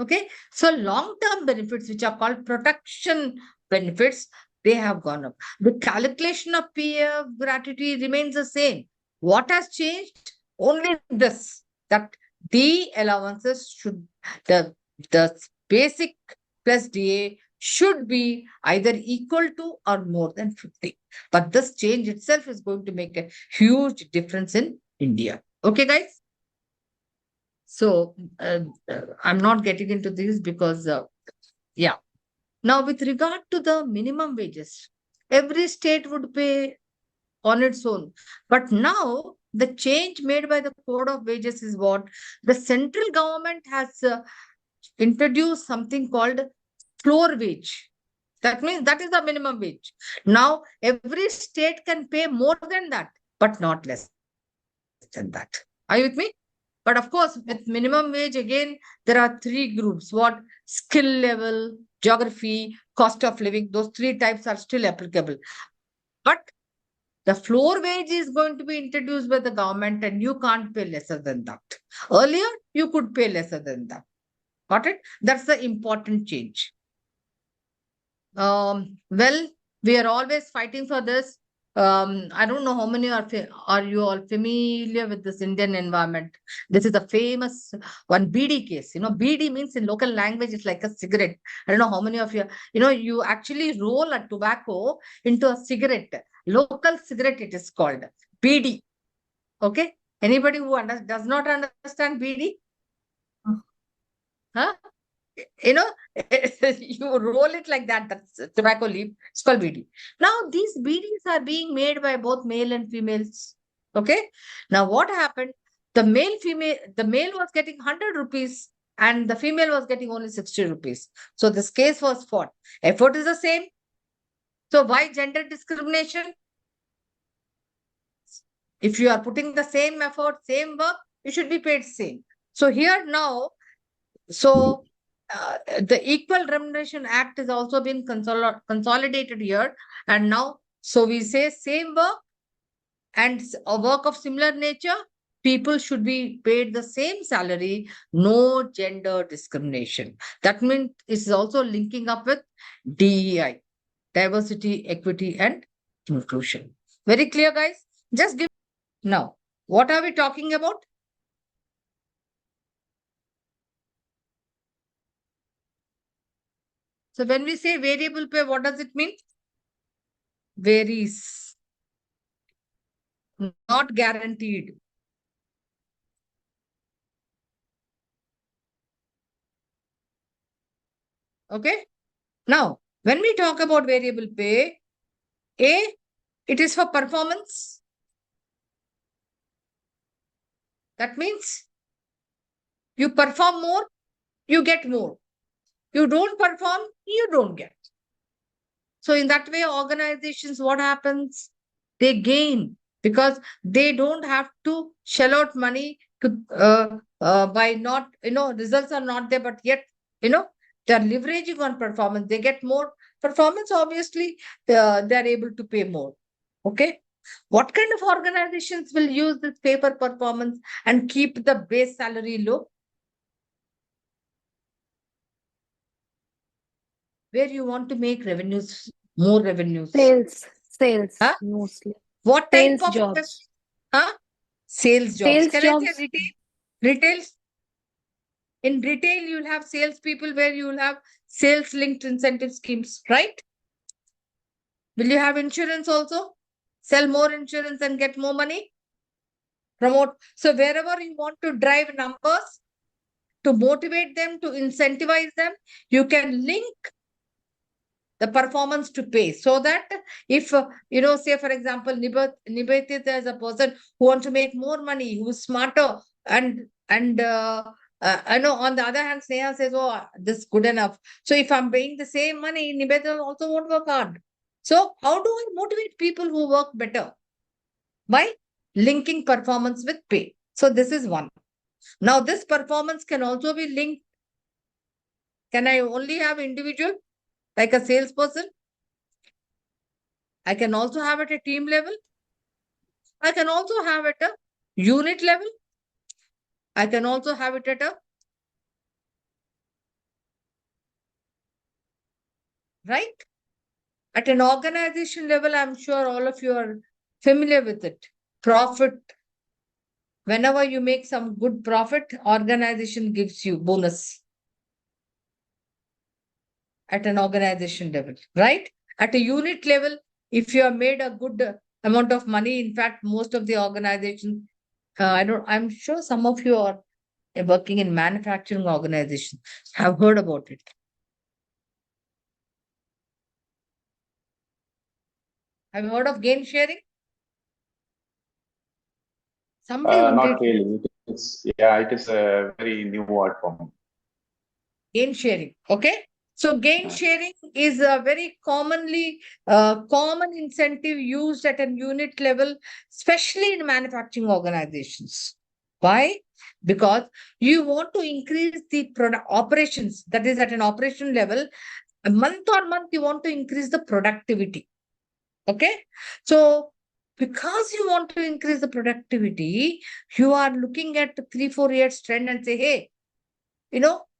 Okay. So long-term benefits, which are called protection benefits, they have gone up. The calculation of PF gratuity remains the same. What has changed? Only this, that the allowances should, the basic plus DA should be either equal to or more than 50. But this change itself is going to make a huge difference in India. Okay, guys? So I'm not getting into this because, yeah. Now, with regard to the minimum wages, every state would pay on its own. But now, the change made by the Code of Wages is what? The central government has introduced something called floor wage. That means that is the minimum wage. Now, every state can pay more than that, but not less than that. Are you with me? But of course, with minimum wage, again, there are three groups. What? Skill level, geography, cost of living. Those three types are still applicable. But the floor wage is going to be introduced by the government and you can't pay lesser than that. Earlier, you could pay lesser than that. Got it? That's the important change. Well, we are always fighting for this. I don't know how many are you all familiar with this Indian environment. This is a famous one BD case. You know, BD means in local language, it's like a cigarette. I don't know how many of you, you actually roll a tobacco into a cigarette. Local cigarette, it is called BD. Okay. Anybody who does not understand BD? Huh? You know, you roll it like that. That's tobacco leaf. It's called BD. Now, these BDs are being made by both male and females. Okay. Now, what happened? The male was getting 100 rupees and the female was getting only 60 rupees. So, this case was fought. Effort is the same. So, why gender discrimination? If you are putting the same effort, same work, you should be paid same. So, here now, So the Equal Remuneration Act has also been consolidated here. And now, so we say same work and a work of similar nature, people should be paid the same salary, no gender discrimination. That means it's also linking up with DEI, diversity, equity, and inclusion. Very clear, guys? Just give now. What are we talking about? So when we say variable pay, what does it mean? Varies, not guaranteed. Okay. Now, when we talk about variable pay, A, it is for performance. That means you perform more, you get more. You don't perform, you don't get. So in that way, organizations, what happens? They gain because they don't have to shell out money to by not, results are not there, but yet, they're leveraging on performance. They get more performance, obviously, they're able to pay more. Okay. What kind of organizations will use this pay for performance and keep the base salary low? Where you want to make revenues, more revenues. Sales Huh? mostly. What type Sales of jobs. huh? Sales jobs? Sales Can I say jobs. retail? Retail. In retail, you'll have salespeople where you will have sales linked incentive schemes, right? Will you have insurance also? Sell more insurance and get more money? Promote. So wherever you want to drive numbers, to motivate them, to incentivize them, you can link the performance to pay, so that if say for example Nibetit as a person who wants to make more money, who's smarter, and I know on the other hand Sneha says, oh, this is good enough, so if I'm paying the same money, Nibetit also won't work hard. So how do I motivate people who work better? By linking performance with pay. So this is one. Now this performance can also be linked. Can I only have individual like a salesperson? I can also have at a team level. I can also have at a unit level. I can also have it at a, right? At an organization level, I'm sure all of you are familiar with it. Profit. Whenever you make some good profit, organization gives you bonus at an organization level, right? At a unit level, if you have made a good amount of money, in fact, most of the organizations, I'm sure some of you are working in manufacturing organizations, have heard about it. Have you heard of gain sharing? Somebody will Not take really. It is a very new word for me. gain sharing. Okay. So gain sharing is a very common incentive used at a unit level, especially in manufacturing organizations. Why? Because you want to increase the product operations, that is at an operation level, month on month, you want to increase the productivity. Okay. So because you want to increase the productivity, you are looking at 3-4 years trend and say, hey,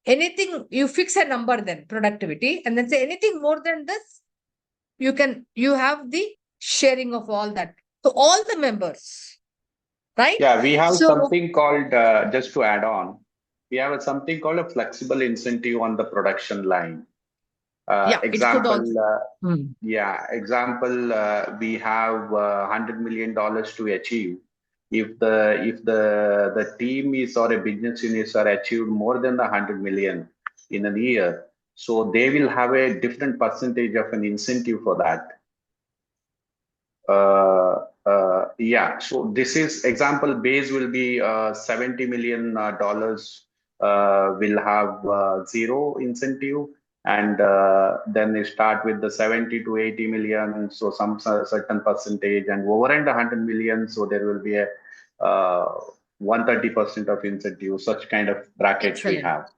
anything, you fix a number then productivity, and then say anything more than this, you have the sharing of all that to all the members, right? Yeah, we have So something called, just to add on, we have something called a flexible incentive on the production line. yeah, it could Example, also. we have $100 million to achieve. If the team is or a business units are achieved more than the 100 million in a year, so they will have a different percentage of an incentive for that. So this is example base will be $70 million will have zero incentive, and then they start with the 70 to 80 million, so some certain percentage, and over and 100 million, so there will be a 130% of incentive. Such kind of brackets we Excellent. have.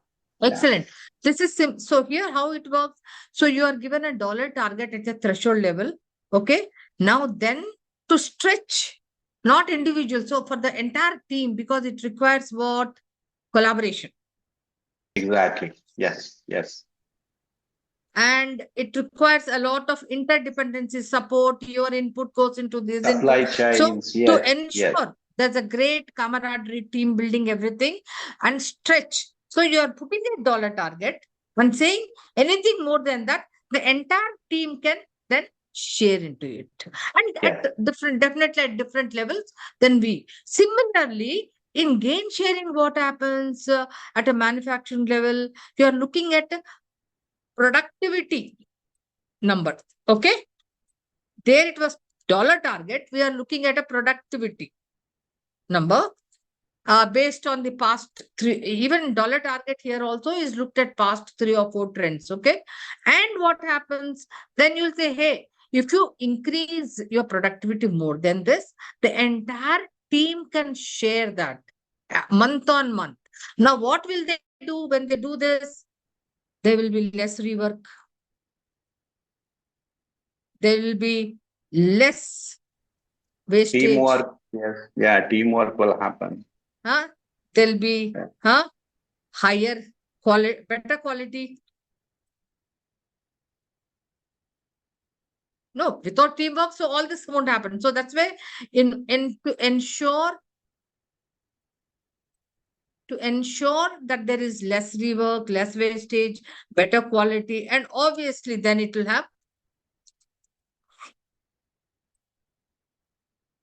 Excellent. This is so here how it works. So you are given a dollar target at a threshold level. Okay. Now then to stretch, not individual. So for the entire team, because it requires what? Collaboration. Exactly. Yes. Yes. And it requires a lot of interdependency support. Your input goes into this input. Supply So chains. to Yes. Yes. ensure there's a great camaraderie, team building, everything, and stretch. So you are putting a dollar target and saying anything more than that, the entire team can then share into it. And Yes. at different, definitely at different levels, then we. Similarly, in gain sharing, what happens at a manufacturing level, you are looking at productivity number. Okay. There it was dollar target. We are looking at a productivity number based on the past three. Even dollar target here also is looked at past 3 or 4 trends. Okay. And what happens? Then you'll say, hey, if you increase your productivity more than this, the entire team can share that month on month. Now, what will they do when they do this? There will be less rework. There will be less wastage. Teamwork. Yes. Yeah. Teamwork will happen. Huh? There'll be Yeah. higher quality, better quality. No, without teamwork, so all this won't happen. So that's why in to ensure that there is less rework, less wastage, better quality, and obviously then it will have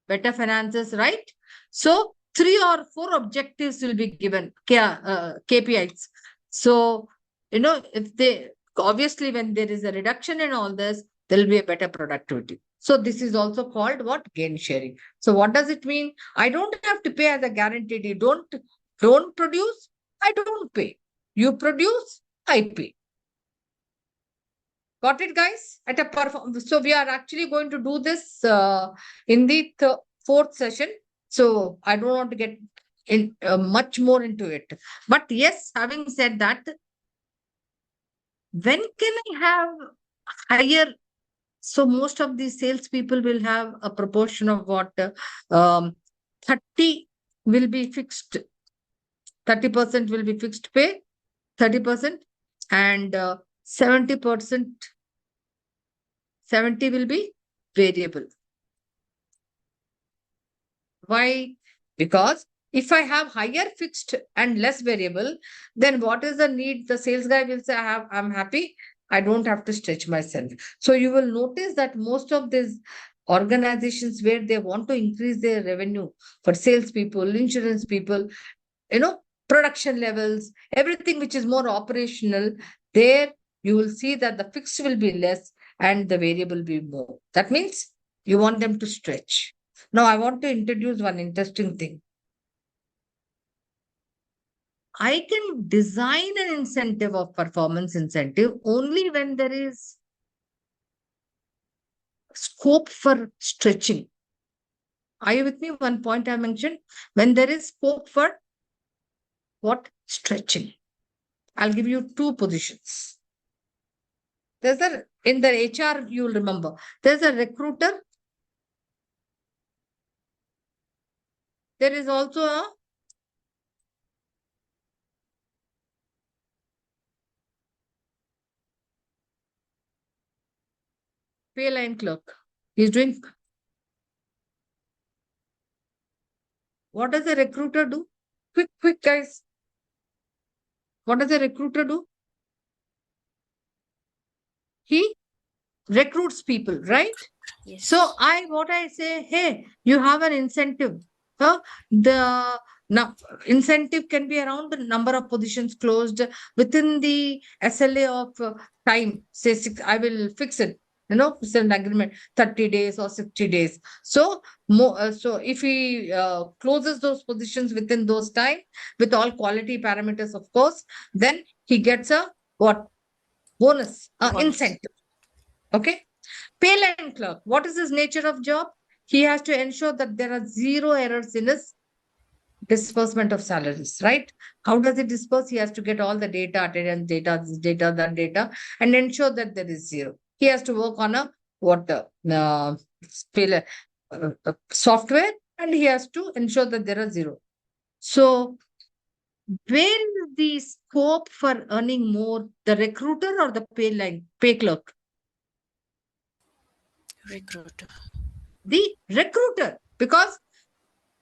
better finances, right? So 3 or 4 objectives will be given, KPIs. So, if they, obviously when there is a reduction in all this, there will be a better productivity. So this is also called what? Gain sharing. So what does it mean? I don't have to pay as a guaranteed. You don't produce, I don't pay. You produce, I pay. Got it, guys? At a perform. So we are actually going to do this in the fourth session. So I don't want to get in much more into it. But yes, having said that, when can I have higher? So most of these salespeople will have a proportion of what 30 will be fixed, 30% will be fixed pay, 30%, and 70%, 70 will be variable. Why? Because if I have higher fixed and less variable, then what is the need? The sales guy will say, I'm happy. I don't have to stretch myself. So you will notice that most of these organizations where they want to increase their revenue for salespeople, insurance people, production levels, everything which is more operational, there you will see that the fixed will be less and the variable will be more. That means you want them to stretch. Now, I want to introduce one interesting thing. I can design an incentive of performance incentive only when there is scope for stretching. Are you with me? One point I mentioned, when there is scope for what? Stretching. I'll give you 2 positions. In the HR, you'll remember, there's a recruiter. There is also a pay line clerk. He's doing. What does a recruiter do? Quick, guys. What does a recruiter do? He recruits people, right? Yes. So what I say, hey, you have an incentive. The incentive can be around the number of positions closed within the SLA of time. Say 6, I will fix it. It's an agreement, 30 days or 60 days. So so if he closes those positions within those time with all quality parameters, of course, then he gets a what? Bonus, incentive. Okay. Pay line clerk. What is his nature of job? He has to ensure that there are 0 errors in his disbursement of salaries, right? How does it disperse? He has to get all the data, attendance data, this data, that data, and ensure that there is zero. He has to work on a what spell- software, and he has to ensure that there are zero. So where is the scope for earning more? The recruiter or the pay clerk? Recruiter. The recruiter, because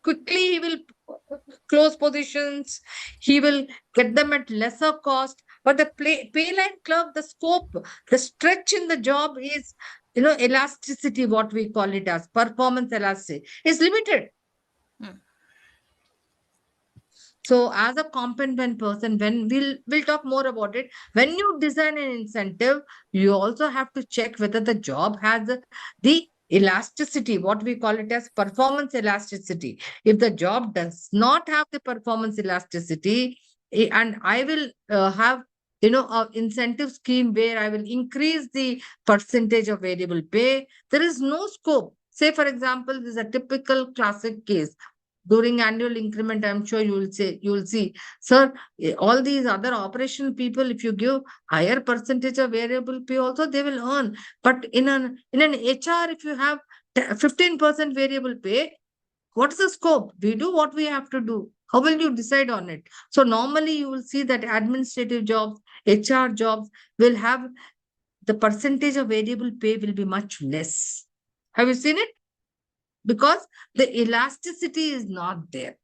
quickly he will close positions, he will get them at lesser cost. But the pay line clerk, the scope, the stretch in the job is, elasticity, what we call it as performance elasticity, is limited. Hmm. So as a competent person, when we'll talk more about it, when you design an incentive, you also have to check whether the job has the elasticity, what we call it as performance elasticity. If the job does not have the performance elasticity, and I will have a incentive scheme where I will increase the percentage of variable pay, there is no scope. Say, for example, this is a typical classic case during annual increment. I'm sure you will see, sir, all these other operational people, if you give higher percentage of variable pay also, they will earn. But in an HR, if you have 15% variable pay, what is the scope? We do what we have to do. How will you decide on it? So normally you will see that administrative jobs, HR jobs will have the percentage of variable pay will be much less. Have you seen it? Because the elasticity is not there.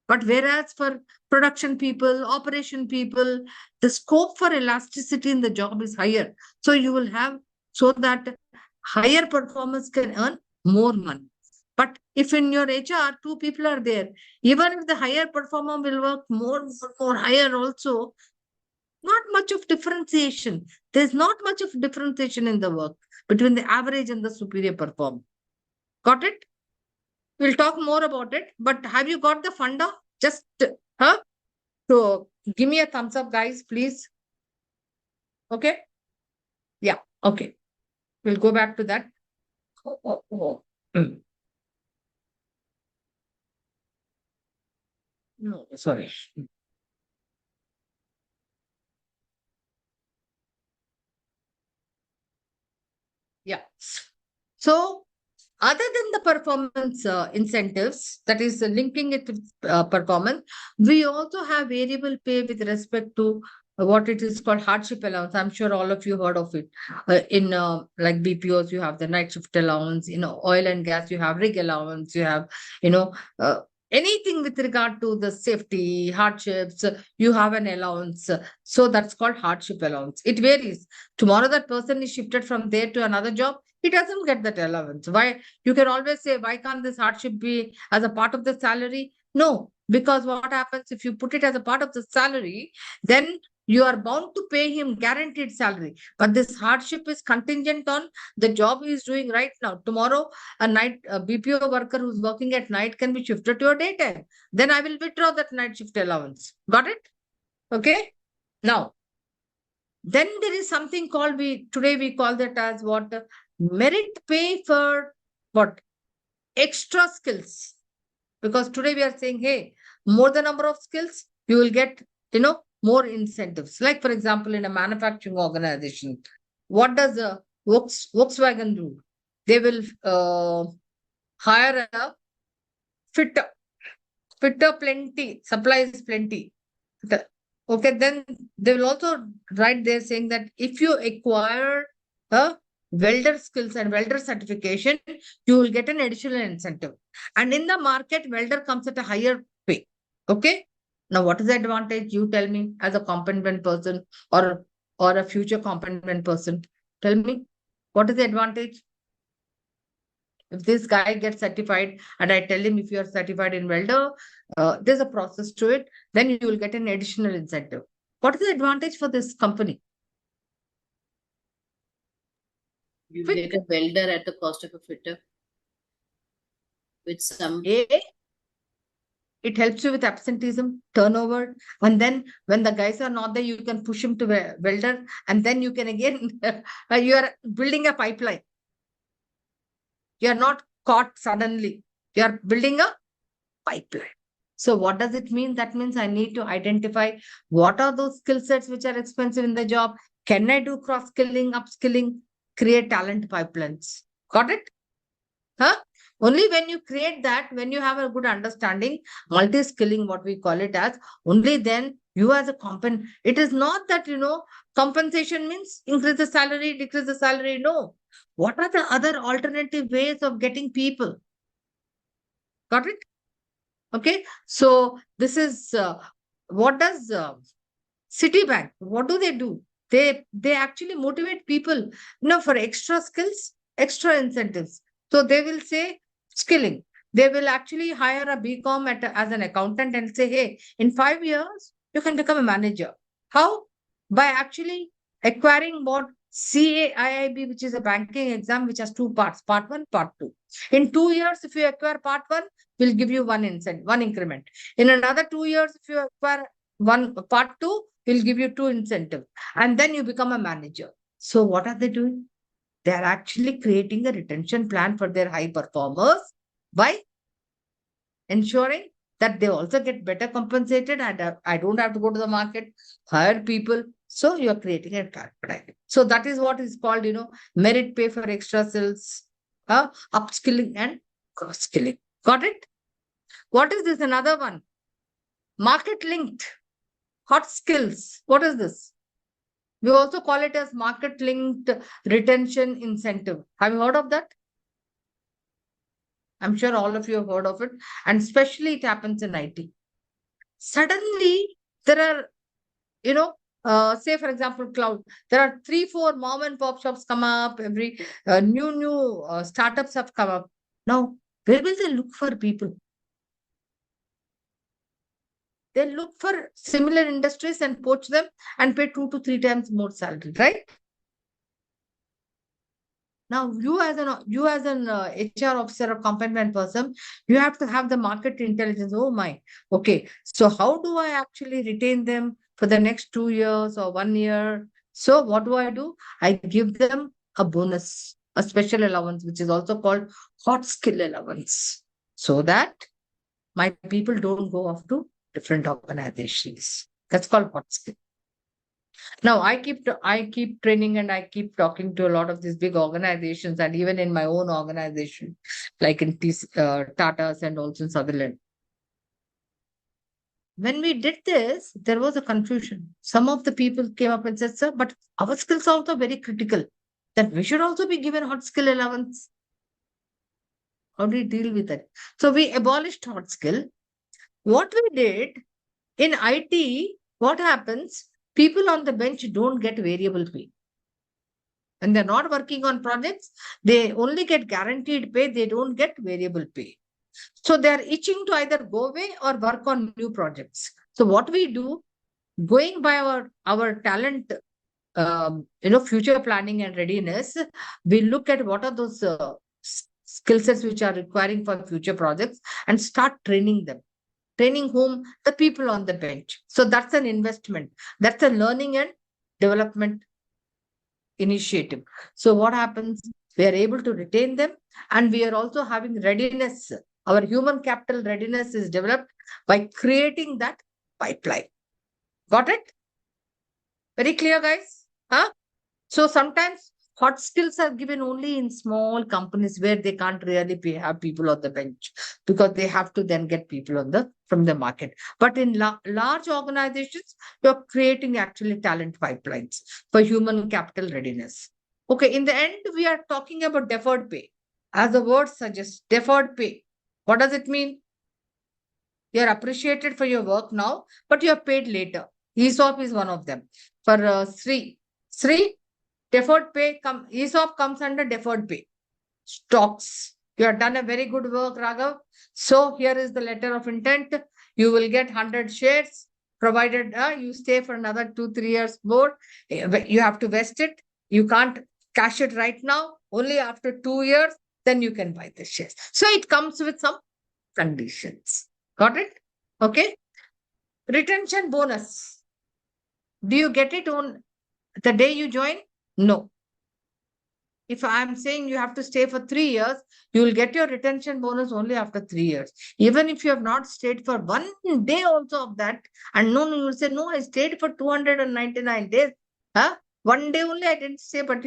But whereas for production people, operation people, the scope for elasticity in the job is higher. So you will have, so that higher performers can earn more money. But if in your HR, two people are there, even if the higher performer will work more higher also, not much of differentiation. There's not much of differentiation in the work between the average and the superior performer. Got it? We'll talk more about it. But have you got the funda? Just, huh? So give me a thumbs up, guys, please. Okay. Yeah. Okay. We'll go back to that. Mm. No, sorry. Yeah. So other than the performance incentives, that is linking it with performance, we also have variable pay with respect to what it is called hardship allowance. I'm sure all of you heard of it. In like BPOs, you have the night shift allowance. Oil and gas, you have rig allowance. You have, you know, uh, anything with regard to the safety hardships. You have an allowance. So that's called hardship allowance. It varies. Tomorrow, that person is shifted from there to another job. He doesn't get that allowance. Why? You can always say, why can't this hardship be as a part of the salary? No, because what happens if you put it as a part of the salary, then you are bound to pay him guaranteed salary. But this hardship is contingent on the job he is doing right now. Tomorrow, a BPO worker who's working at night can be shifted to a daytime. Then I will withdraw that night shift allowance. Got it? Okay. Now, then there is something called, we call that as what, merit pay for what, extra skills. Because today we are saying, hey, more the number of skills, you will get, more incentives. Like, for example, in a manufacturing organization, what does Volkswagen do? They will hire a fitter. Fitter plenty, supplies plenty. Okay, then they will also write there saying that if you acquire a welder skills and welder certification, you will get an additional incentive. And in the market, welder comes at a higher pay. Okay. Now, what is the advantage? You tell me as a competent person, or a future competent person. Tell me, what is the advantage? If this guy gets certified and I tell him, if you are certified in welder, there's a process to it, then you will get an additional incentive. What is the advantage for this company? You Quick. get a welder at the cost of a fitter with some. It helps you with absenteeism, turnover. And then when the guys are not there, you can push him to welder. And then you can again, you are building a pipeline. You are not caught suddenly. You are building a pipeline. So what does it mean? That means I need to identify what are those skill sets which are expensive in the job. Can I do cross skilling, upskilling, create talent pipelines? Got it? Huh? Only when you create that, when you have a good understanding, multi-skilling, what we call it as, only then you as a it is not that, compensation means increase the salary, decrease the salary. No. What are the other alternative ways of getting people? Got it? Okay. So this is what does Citibank, what do? They actually motivate people, for extra skills, extra incentives. So they will say skilling. They will actually hire a BCom as an accountant and say, hey, in 5 years, you can become a manager. How? By actually acquiring what CAIIB, which is a banking exam, which has two parts, part one, part two. In 2 years, if you acquire part one, we'll give you one incentive, one increment. In another 2 years, if you acquire one part two, will give you two incentive, and then you become a manager. So what are they doing? They are actually creating a retention plan for their high performers by ensuring that they also get better compensated, and I don't have to go to the market, hire people. So you are creating a plan. So that is what is called, merit pay for extra skills, upskilling and cross skilling. Got it? What is this? Another one, market linked hot skills. What is this? We also call it as market linked retention incentive. Have you heard of that? I'm sure all of you have heard of it. And especially it happens in IT. Suddenly, there are, say for example, cloud. There are 3, 4 mom and pop shops come up. Every new startups have come up. Now, where will they look for people? They look for similar industries and poach them and pay 2 to 3 times more salary, right? Now, you as an HR officer or competent person, you have to have the market intelligence. Oh my, okay. So how do I actually retain them for the next 2 years or 1 year? So what do? I give them a bonus, a special allowance, which is also called hot skill allowance, so that my people don't go off to different organizations. That's called hot skill. Now I keep training and I keep talking to a lot of these big organizations, and even in my own organization, like in Tata's and also in Sutherland. When we did this, there was a confusion. Some of the people came up and said, "Sir, but our skills are also very critical. That we should also be given hot skill allowance." How do we deal with it? So we abolished hot skill. What we did in IT, what happens? People on the bench don't get variable pay. When they're not working on projects, they only get guaranteed pay, they don't get variable pay. So they're itching to either go away or work on new projects. So what we do, going by our talent, future planning and readiness, we look at what are those skill sets which are requiring for future projects and start training them. Training whom? The people on the bench. So that's an investment. That's a learning and development initiative. So what happens? We are able to retain them, and we are also having readiness. Our human capital readiness is developed by creating that pipeline. Got it? Very clear, guys? Huh? So sometimes hot skills are given only in small companies where they can't really have people on the bench, because they have to then get people from the market. But in large organizations, you're creating actually talent pipelines for human capital readiness. Okay, in the end, we are talking about deferred pay. As the word suggests, deferred pay. What does it mean? You're appreciated for your work now, but you're paid later. ESOP is one of them. For Sri, deferred pay, ESOP comes under deferred pay. Stocks. You have done a very good work, Raghav. So here is the letter of intent. You will get 100 shares, provided you stay for another 2, 3 years more. You have to vest it. You can't cash it right now. Only after 2 years, then you can buy the shares. So it comes with some conditions. Got it? Okay. Retention bonus. Do you get it on the day you join? No. if I'm saying you have to stay for 3 years, you will get your retention bonus only after 3 years. Even if you have not stayed for 1 day also of that, and no, you will say, no, I stayed for 299 days. Huh? 1 day only I didn't stay, but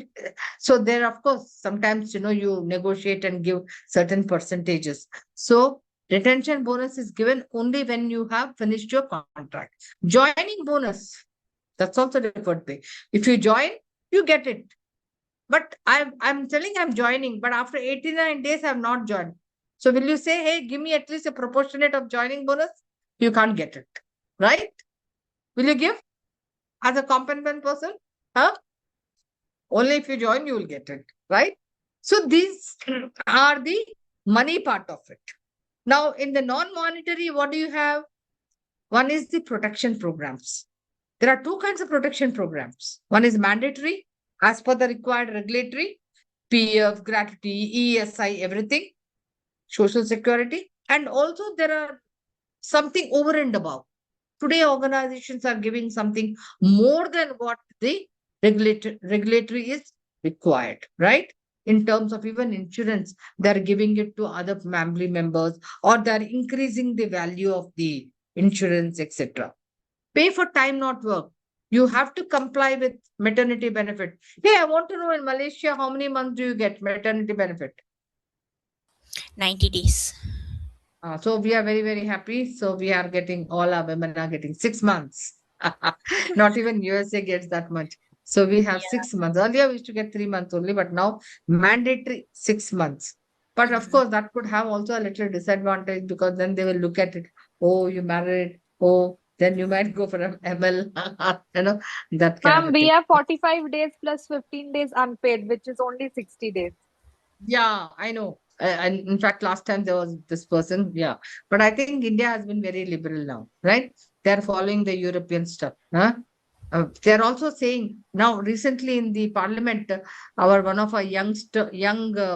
so there, of course, sometimes you negotiate and give certain percentages. So retention bonus is given only when you have finished your contract. Joining bonus, that's also deferred pay. If you join, you get it. But I'm telling I'm joining, but after 89 days I've not joined. So will you say, hey, give me at least a proportionate of joining bonus? You can't get it. Right? Will you give as a compensation person? Huh? Only if you join, you will get it. Right? So these are the money part of it. Now, in the non-monetary, what do you have? One is the protection programs. There are two kinds of protection programs. One is mandatory, as per the required regulatory, PF, gratuity, ESI, everything, social security. And also there are something over and above. Today, organizations are giving something more than what the regulatory is required, right? In terms of even insurance, they're giving it to other family members, or they're increasing the value of the insurance, etc. Pay for time not work. You have to comply with maternity benefit. Hey, I want to know, in Malaysia, how many months do you get maternity benefit? 90 days. So we are very, very happy. So we are getting, all our women are getting 6 months. Not even USA gets that much. So we have 6 months. Earlier we used to get 3 months only, but now mandatory 6 months. But of Mhm. course, that could have also a little disadvantage, because then they will look at it. Oh, you married. Oh, then you might go for an ML, that kind of Ma'am, a we thing. have 45 days plus 15 days unpaid, which is only 60 days. Yeah, I know. And in fact, last time there was this person. Yeah. But I think India has been very liberal now, right? They're following the European stuff. Huh? They're also saying now, recently in the parliament, our one of our young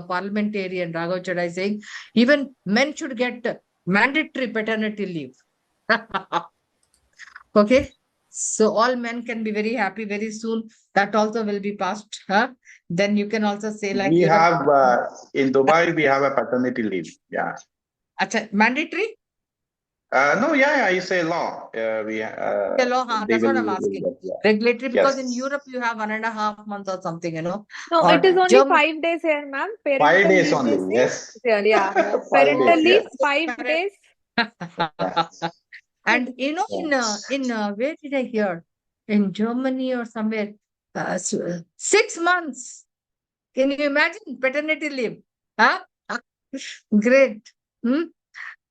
parliamentarian, Raghav Chadha, is saying even men should get mandatory paternity leave. Okay. So all men can be very happy very soon. That also will be passed. Huh? Then you can also say, like We Europe. have in Dubai, we have a paternity leave. Yeah. Acha, mandatory? No, yeah, it's a law. We The law, huh? they That's what I'm will asking. get, yeah. Regulatory, because in Yes, Europe you have 1.5 months or something. No, it is Or only German. 5 days here, ma'am. 5 Parental days leave, they only. say. Yes, Yeah, yeah. 5 Parental days. leave, Yes, 5 days. yeah, And yes. where did I hear? In Germany or somewhere, 6 months. Can you imagine paternity leave? Huh? Great. Hmm?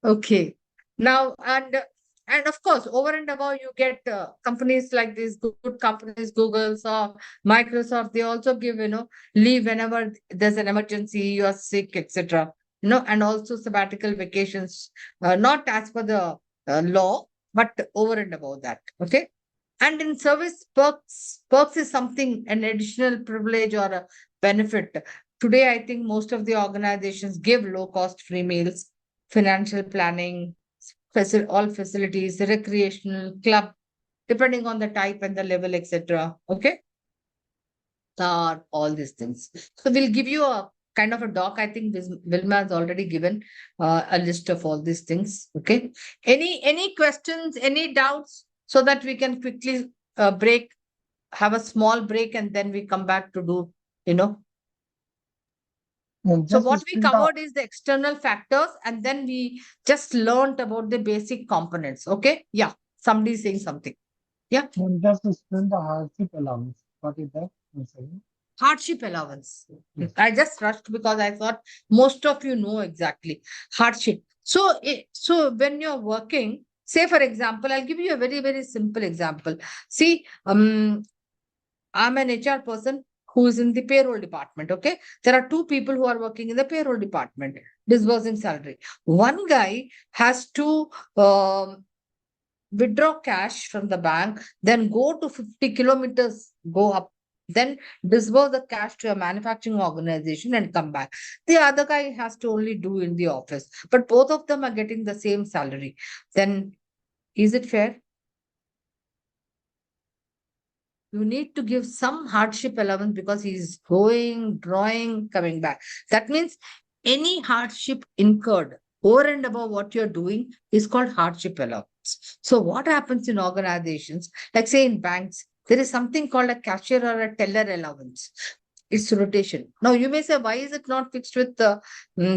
Okay. Now, and of course, over and above, you get companies like these good companies, Google, or Microsoft. They also give leave whenever there's an emergency, you are sick, etc. And also sabbatical vacations, not as per the law, but over and above that. Okay. And in service, perks is something, an additional privilege or a benefit. Today, I think most of the organizations give low cost free meals, financial planning, all facilities, recreational club, depending on the type and the level, etc. Okay, all these things. So we'll give you a kind of a doc. I think this Vilma has already given a list of all these things. Okay. Any questions? Any doubts? So that we can quickly break, have a small break, and then we come back to do. You know. And So just what we explain the covered is the external factors, and then we just learned about the basic components. Okay. Yeah. Somebody is saying something. Yeah. and just explain the hardship allowance. What is that? I'm saying. Hardship allowance. Yes. I just rushed because I thought most of you know exactly hardship. So, so when you're working, say for example, I'll give you a very, very simple example. See, I'm an HR person who is in the payroll department. Okay. There are two people who are working in the payroll department, disbursing salary. One guy has to withdraw cash from the bank, then go to 50 kilometers, go up, then disburse the cash to a manufacturing organization and come back. The other guy has to only do in the office, but both of them are getting the same salary. Then is it fair? you need to give some hardship allowance because he's going, drawing, coming back. That means any hardship incurred over and above what you're doing is called hardship allowance. So what happens in organizations, like say in banks, there is something called a cashier or a teller allowance. It's rotation. Now you may say, why is it not fixed with the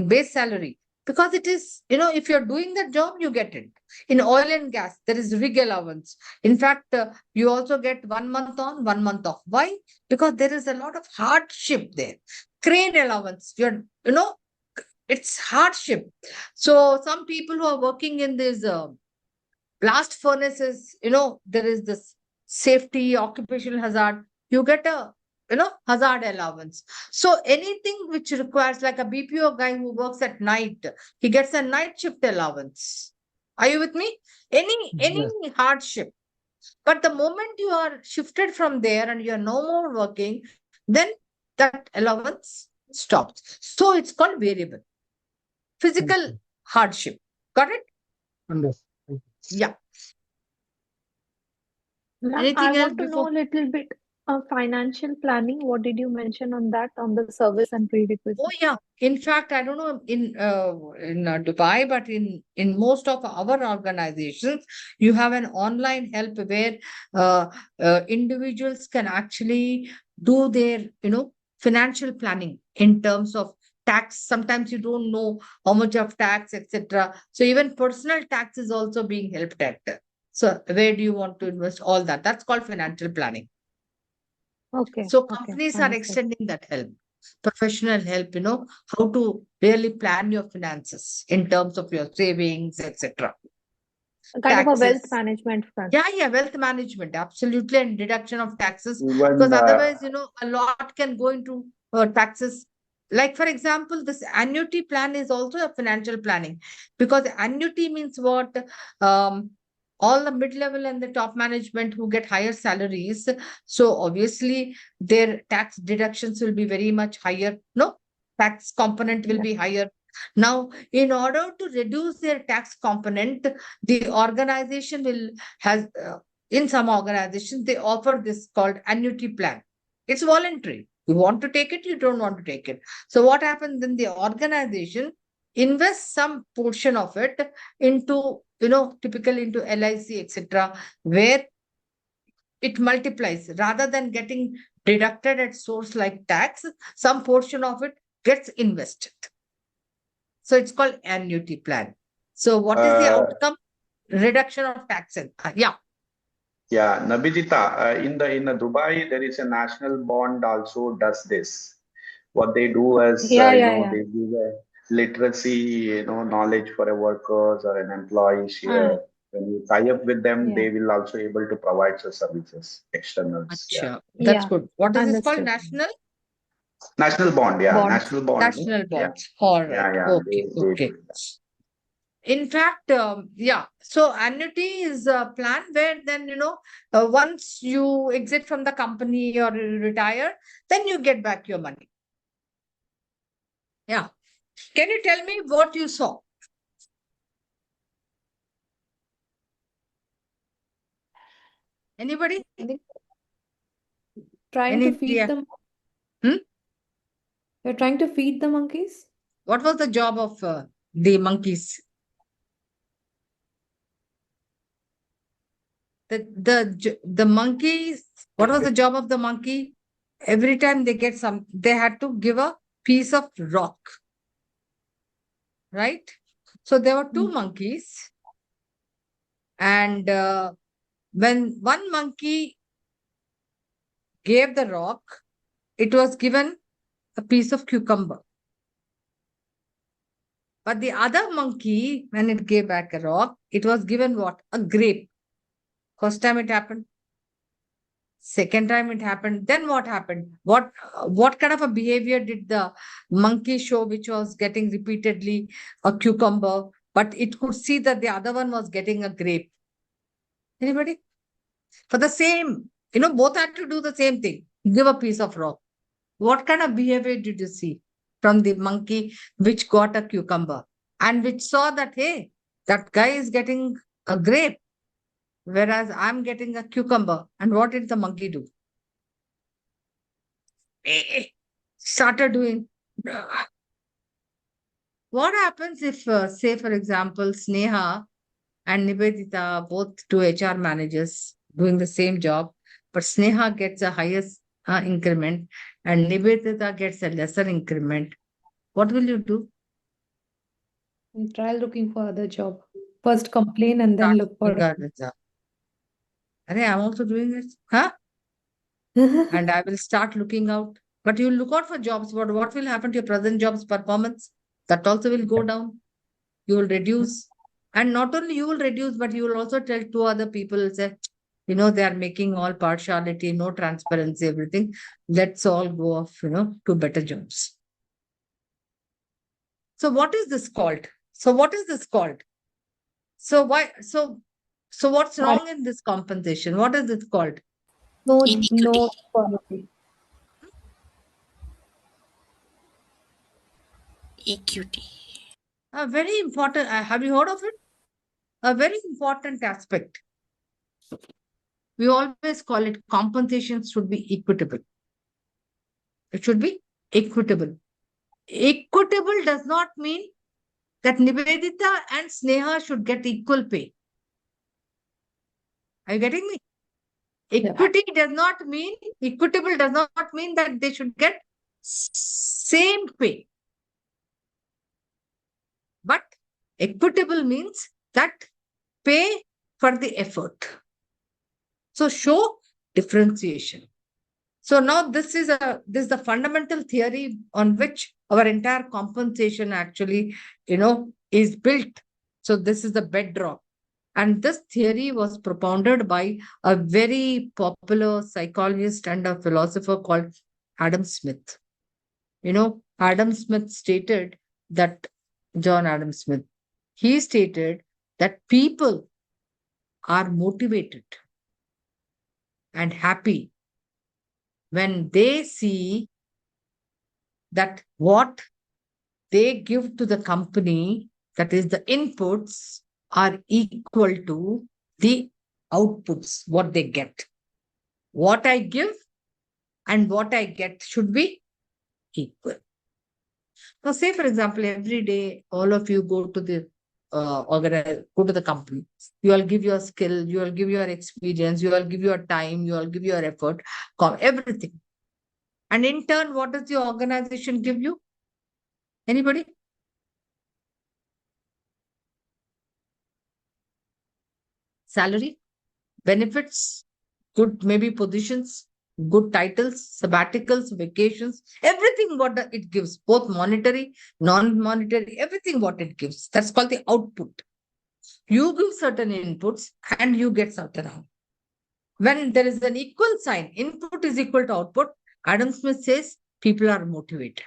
base salary? Because it is, if you're doing that job, you get it. In oil and gas, there is rig allowance. In fact, you also get 1 month on, 1 month off. Why? Because there is a lot of hardship there. Crane allowance, it's hardship. So some people who are working in these blast furnaces, there is this safety, occupational hazard. You get a, hazard allowance. So anything which requires, like a BPO guy who works at night, he gets a night shift allowance. Are you with me? Any Yes. hardship. But the moment you are shifted from there and you're no more working, then that allowance stops. So it's called variable. Physical Understood. hardship. Got it? Understood. Yeah. Ma'am, I Anything else want to know before? a little bit of financial planning. What did you mention on that, on the service and Oh prerequisites? yeah. In fact, I don't know in Dubai, but in most of our organizations, you have an online help where uh, individuals can actually do their financial planning in terms of tax. Sometimes you don't know how much of tax, etc. So even personal tax is also being helped at. So where do you want to invest? All that. That's called financial planning. Okay, So okay, companies are understood. extending that help, professional help, how to really plan your finances in terms of your savings, etc. A kind of a wealth Taxes. management front. Yeah, wealth management, absolutely, and deduction of taxes, because Even otherwise, a lot can go into taxes. Like, for example, this annuity plan is also a financial planning, because annuity means what? Um, all the mid-level and the top management who get higher salaries. So obviously, their tax deductions will be very much higher. No, tax component will Yeah, be higher. Now, in order to reduce their tax component, the organization will has in some organizations they offer this called annuity plan. It's voluntary. You want to take it, you don't want to take it. So what happens then? The organization invests some portion of it into, typically into LIC, etc., where it multiplies rather than getting deducted at source like tax. Some portion of it gets invested. So it's called annuity plan. So what is the uh, outcome? Reduction of taxes. Yeah. yeah, Nabidita, in the Dubai, there is a national bond also does this. What they do is, yeah, yeah, yeah. they give a literacy, knowledge for a workers or an employees Ah, here. When you tie up with them, yeah, they will also able to provide the services, externals. Yeah. Acha. That's yeah, good. What is this called? understood. National bond, yeah, Bonds. national bond. National Yeah, bonds. All right. yeah, yeah. Okay. They Okay. do that. In fact, yeah. So annuity is a plan where then, once you exit from the company or you retire, then you get back your money. Yeah. Can you tell me what you saw? Anybody? I think trying to Any feed idea? them. Hmm? You're trying to feed the monkeys? What was the job of the monkeys? The monkeys, what was the job of the monkey? Every time they get some, they had to give a piece of rock, right? So there were two Mm. monkeys, and when one monkey gave the rock, it was given a piece of cucumber. But the other monkey, when it gave back a rock, it was given what? A grape. First time it happened. Second time it happened. Then what happened? What kind of a behavior did the monkey show, which was getting repeatedly a cucumber, but it could see that the other one was getting a grape? Anybody? For the same, both had to do the same thing. Give a piece of rock. What kind of behavior did you see from the monkey which got a cucumber and which saw that, hey, that guy is getting a grape, whereas I'm getting a cucumber? And what did the monkey do? Started doing. What happens if, say, for example, Sneha and Nivedita, both two HR managers doing the same job, but Sneha gets a highest increment and Nivedita gets a lesser increment? What will you do? Try looking for other job. First complain and then Start look for. looking at the job. Arey, I'm also doing it. Huh? And I will start looking out. But you look out for jobs, but what will happen to your present job's performance? That also will go down. You will reduce. And not only you will reduce, but you will also tell two other people, say, they are making all partiality, no transparency, everything. Let's all go off, to better jobs. So what is this called? So what is this called? So why so what's wrong in this compensation? What is it called? Inequity. No quality. Equity. A very important, have you heard of it? A very important aspect. We always call it compensation should be equitable. It should be equitable. Equitable does not mean that Nivedita and Sneha should get equal pay. Are you getting me? Yeah. Equitable does not mean that they should get same pay. But equitable means that pay for the effort. So show differentiation. So now this is the fundamental theory on which our entire compensation actually, is built. So this is the bedrock. And this theory was propounded by a very popular psychologist and a philosopher called Adam Smith. Adam Smith stated that, John Adam Smith, he stated that people are motivated and happy when they see that what they give to the company, that is the inputs, are equal to the outputs, what they get. What I give and what I get should be equal. Now, say for example, every day all of you go to the go to the company. You all give your skill, you all give your experience, you all give your time, you all give your effort, everything. And in turn, what does the organization give you? Anybody? Salary, benefits, good maybe positions, good titles, sabbaticals, vacations, everything what it gives, both monetary, non-monetary, everything what it gives. That's called the output. You give certain inputs and you get certain output. When there is an equal sign, input is equal to output, Adam Smith says people are motivated.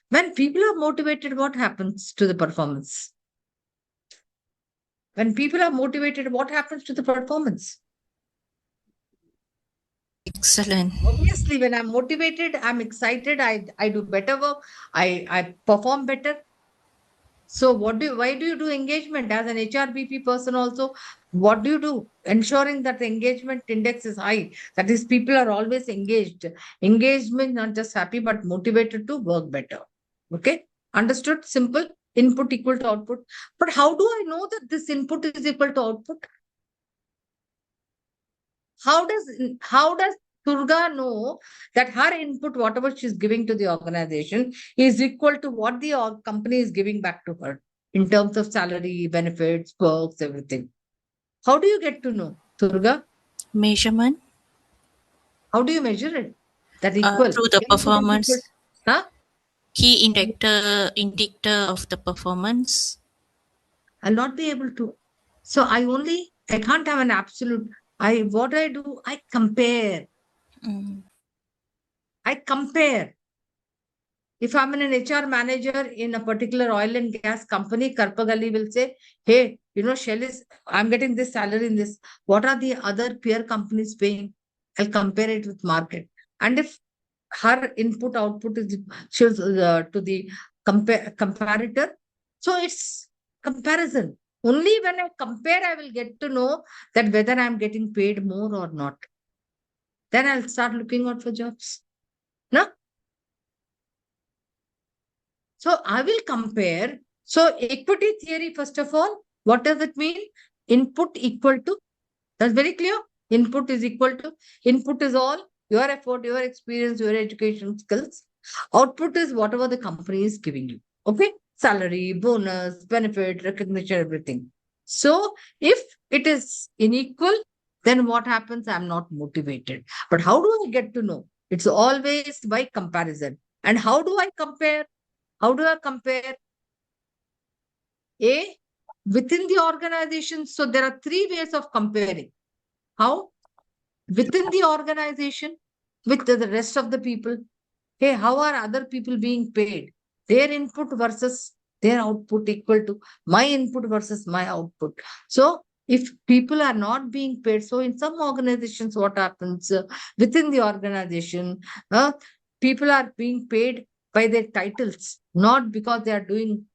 When people are motivated, what happens to the performance? When people are motivated, what happens to the performance? Excellent. Obviously, when I'm motivated, I'm excited, I do better work, I perform better. So why do you do engagement as an HRBP person also? What do you do? Ensuring that the engagement index is high. That is, people are always engaged. Engagement, not just happy, but motivated to work better. Okay? Understood? Simple. Input equal to output. But how do I know that this input is equal to output? How does Durga know that her input, whatever she's giving to the organization, is equal to what the company is giving back to her in terms of salary, benefits, perks, everything? How do you get to know, Durga? Measurement How do you measure it? That equal. through the Input is equal. performance. Huh? Key indicator of the performance. I'll not be able to. So I can't have an absolute. What I do, I compare. Mm. I compare. If I'm an HR manager in a particular oil and gas company, Karpagali will say, hey, Shell I'm getting this salary in this. What are the other peer companies paying? I'll compare it with market. And if her input output is shows to the comparator, so it's comparison. Only when I compare, I will get to know that whether I'm getting paid more or not. Then I'll start looking out for jobs. No? So I will compare. So equity theory, first of all, what does it mean? Input equal to, that's very clear. Input is equal to, input is all your effort, your experience, your education skills. Output is whatever the company is giving you. Okay. Salary, bonus, benefit, recognition, everything. So if it is unequal, then what happens? I'm not motivated. But how do I get to know? It's always by comparison. And how do I compare? How do I compare? A, within the organization. So there are three ways of comparing. How? Within the organization with the rest of the people. Hey, how are other people being paid? Their input versus their output equal to my input versus my output. So if people are not being paid, so in some organizations, what happens within the organization, people are being paid by their titles, not because they are doing,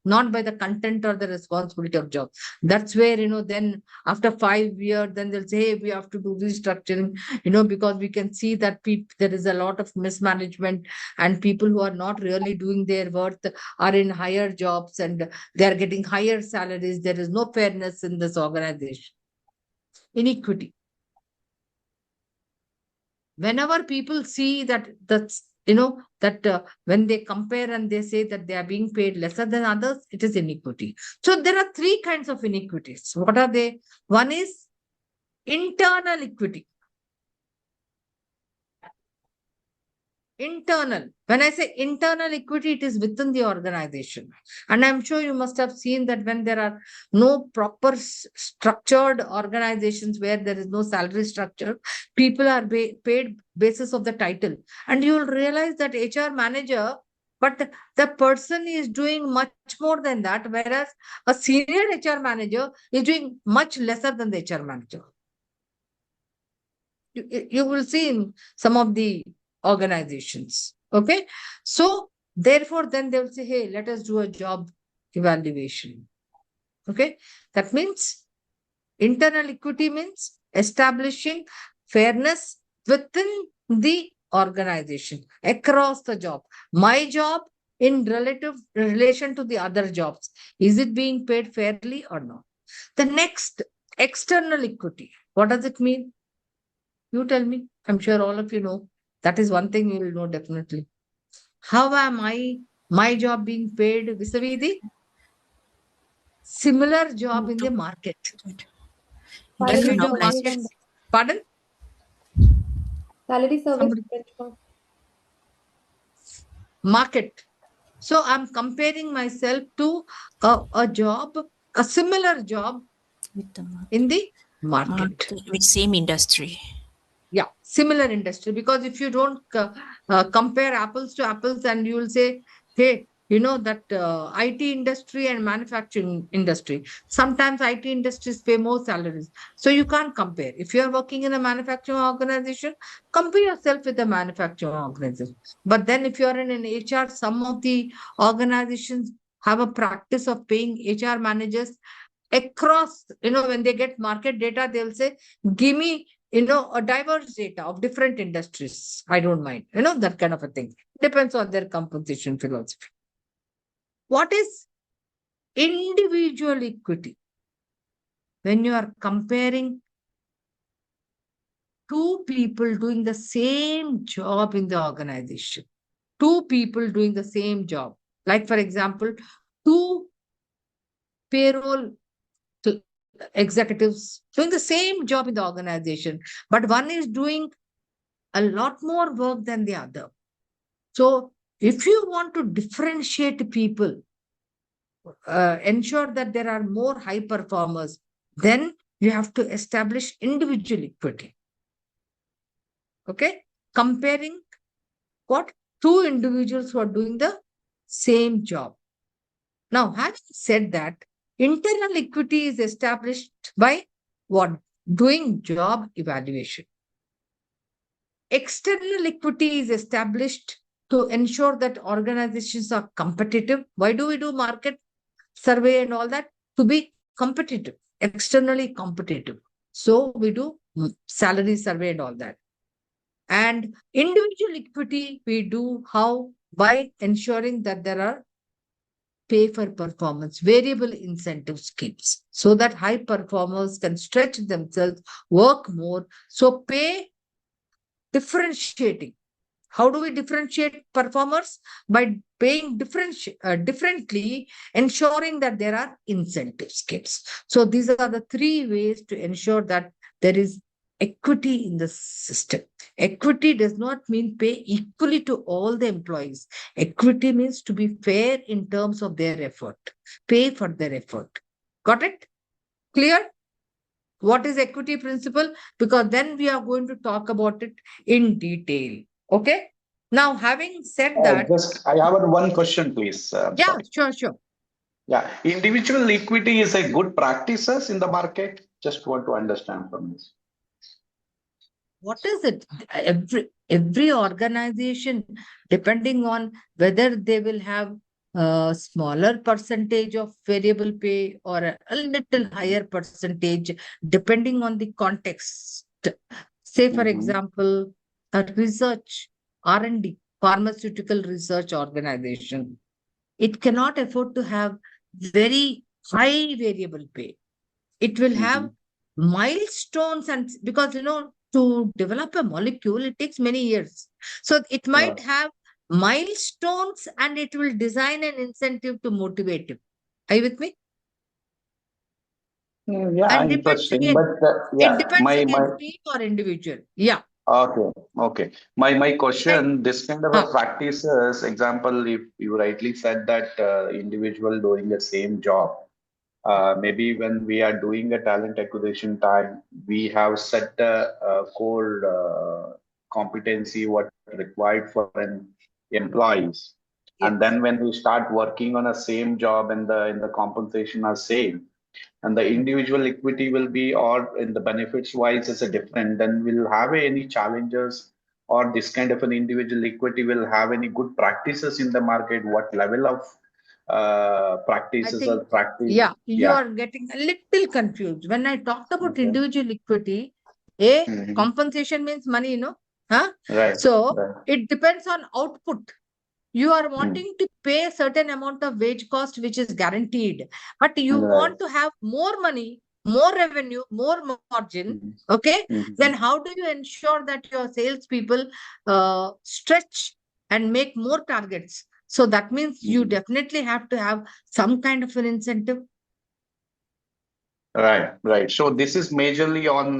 not by the content or the responsibility of job. That's where, then after 5 years, then they'll say, hey, we have to do restructuring, because we can see that there is a lot of mismanagement, and people who are not really doing their worth are in higher jobs and they are getting higher salaries. There is no fairness in this organization. Inequity. Whenever people see that when they compare and they say that they are being paid lesser than others, it is inequity. So there are three kinds of inequities. What are they? One is internal equity. Internal. When I say internal equity, it is within the organization. And I'm sure you must have seen that when there are no proper structured organizations where there is no salary structure, people are paid basis of the title. And you'll realize that HR manager, but the person is doing much more than that, whereas a senior HR manager is doing much lesser than the HR manager. You will see in some of the organizations. Okay. So therefore, then they will say, hey, let us do a job evaluation. Okay. That means internal equity means establishing fairness within the organization across the job. My job in relative relation to the other jobs. Is it being paid fairly or not? The next, external equity. What does it mean? You tell me. I'm sure all of you know. That is one thing you will know definitely. How am my job being paid vis-a-vis the similar job in the market? When we Salary Different do survey market, and organizations. pardon? salary survey Somebody, benchmark. market. So I'm comparing myself to a job, a similar job With the in the market. market, with same industry. Yeah, similar industry. Because if you don't compare apples to apples, and you will say, hey, that IT industry and manufacturing industry, sometimes IT industries pay more salaries. So you can't compare. If you're working in a manufacturing organization, compare yourself with a manufacturing organization. But then if you're in an HR, some of the organizations have a practice of paying HR managers across, when they get market data, they'll say, give me, a diverse data of different industries. I don't mind, that kind of a thing. Depends on their compensation philosophy. What is individual equity? When you are comparing two people doing the same job in the organization, two people doing the same job, like for example, two payroll executives doing the same job in the organization, but one is doing a lot more work than the other. So if you want to differentiate people, ensure that there are more high performers, then you have to establish individual equity. Okay? Comparing what? Two individuals who are doing the same job. Now, having said that, internal equity is established by what? Doing job evaluation. External equity is established to ensure that organizations are competitive. Why do we do market survey and all that? To be competitive, externally competitive. So we do salary survey and all that. And individual equity, we do how? by ensuring that there are pay for performance, variable incentive schemes, so that high performers can stretch themselves, work more. So pay differentiating. How do we differentiate performers? By paying differently, ensuring that there are incentive schemes. So these are the three ways to ensure that there is equity in the system. Equity does not mean pay equally to all the employees. Equity means to be fair in terms of their effort, pay for their effort. Got it? Clear? What is equity principle? Because then we are going to talk about it in detail. Okay. Now, having said that, I have one question, please. I'm yeah, sorry. sure, sure. Yeah, individual equity is a good practices in the market. Just want to understand from this. What is it? Every organization, depending on whether they will have a smaller percentage of variable pay or a little higher percentage, depending on the context. Say, for Mm-hmm. example, a research R&D, pharmaceutical research organization, it cannot afford to have very high variable pay. It will have Mm-hmm. milestones, and because to develop a molecule it takes many years, so it might Yes. have milestones and it will design an incentive to motivate him. Are you with me? Yeah, And depends interesting. again, But it yeah, depends my again team or individual. Yeah. okay, okay. My Like, question, this kind of a huh, practices, example, if you rightly said that individual doing the same job, maybe when we are doing a talent acquisition time, we have set a core competency what required for an employees, and yes. then when we start working on a same job and the compensation are same, and the individual equity will be or in the benefits wise is a different, then we'll have any challenges, or this kind of an individual equity will have any good practices in the market, what level of I practices think, or practice. yeah, you Yeah. are getting a little confused. When I talked about Okay. individual equity, a Mhm. compensation means money, huh? Right. So Right. it depends on output. You are Mm. wanting to pay a certain amount of wage cost, which is guaranteed, but you Right. want to have more money, more revenue, more margin. Mhm. Okay, then Mhm. how do you ensure that your salespeople stretch and make more targets? So that means you Mhm. definitely have to have some kind of an incentive. Right. Right. So this is majorly on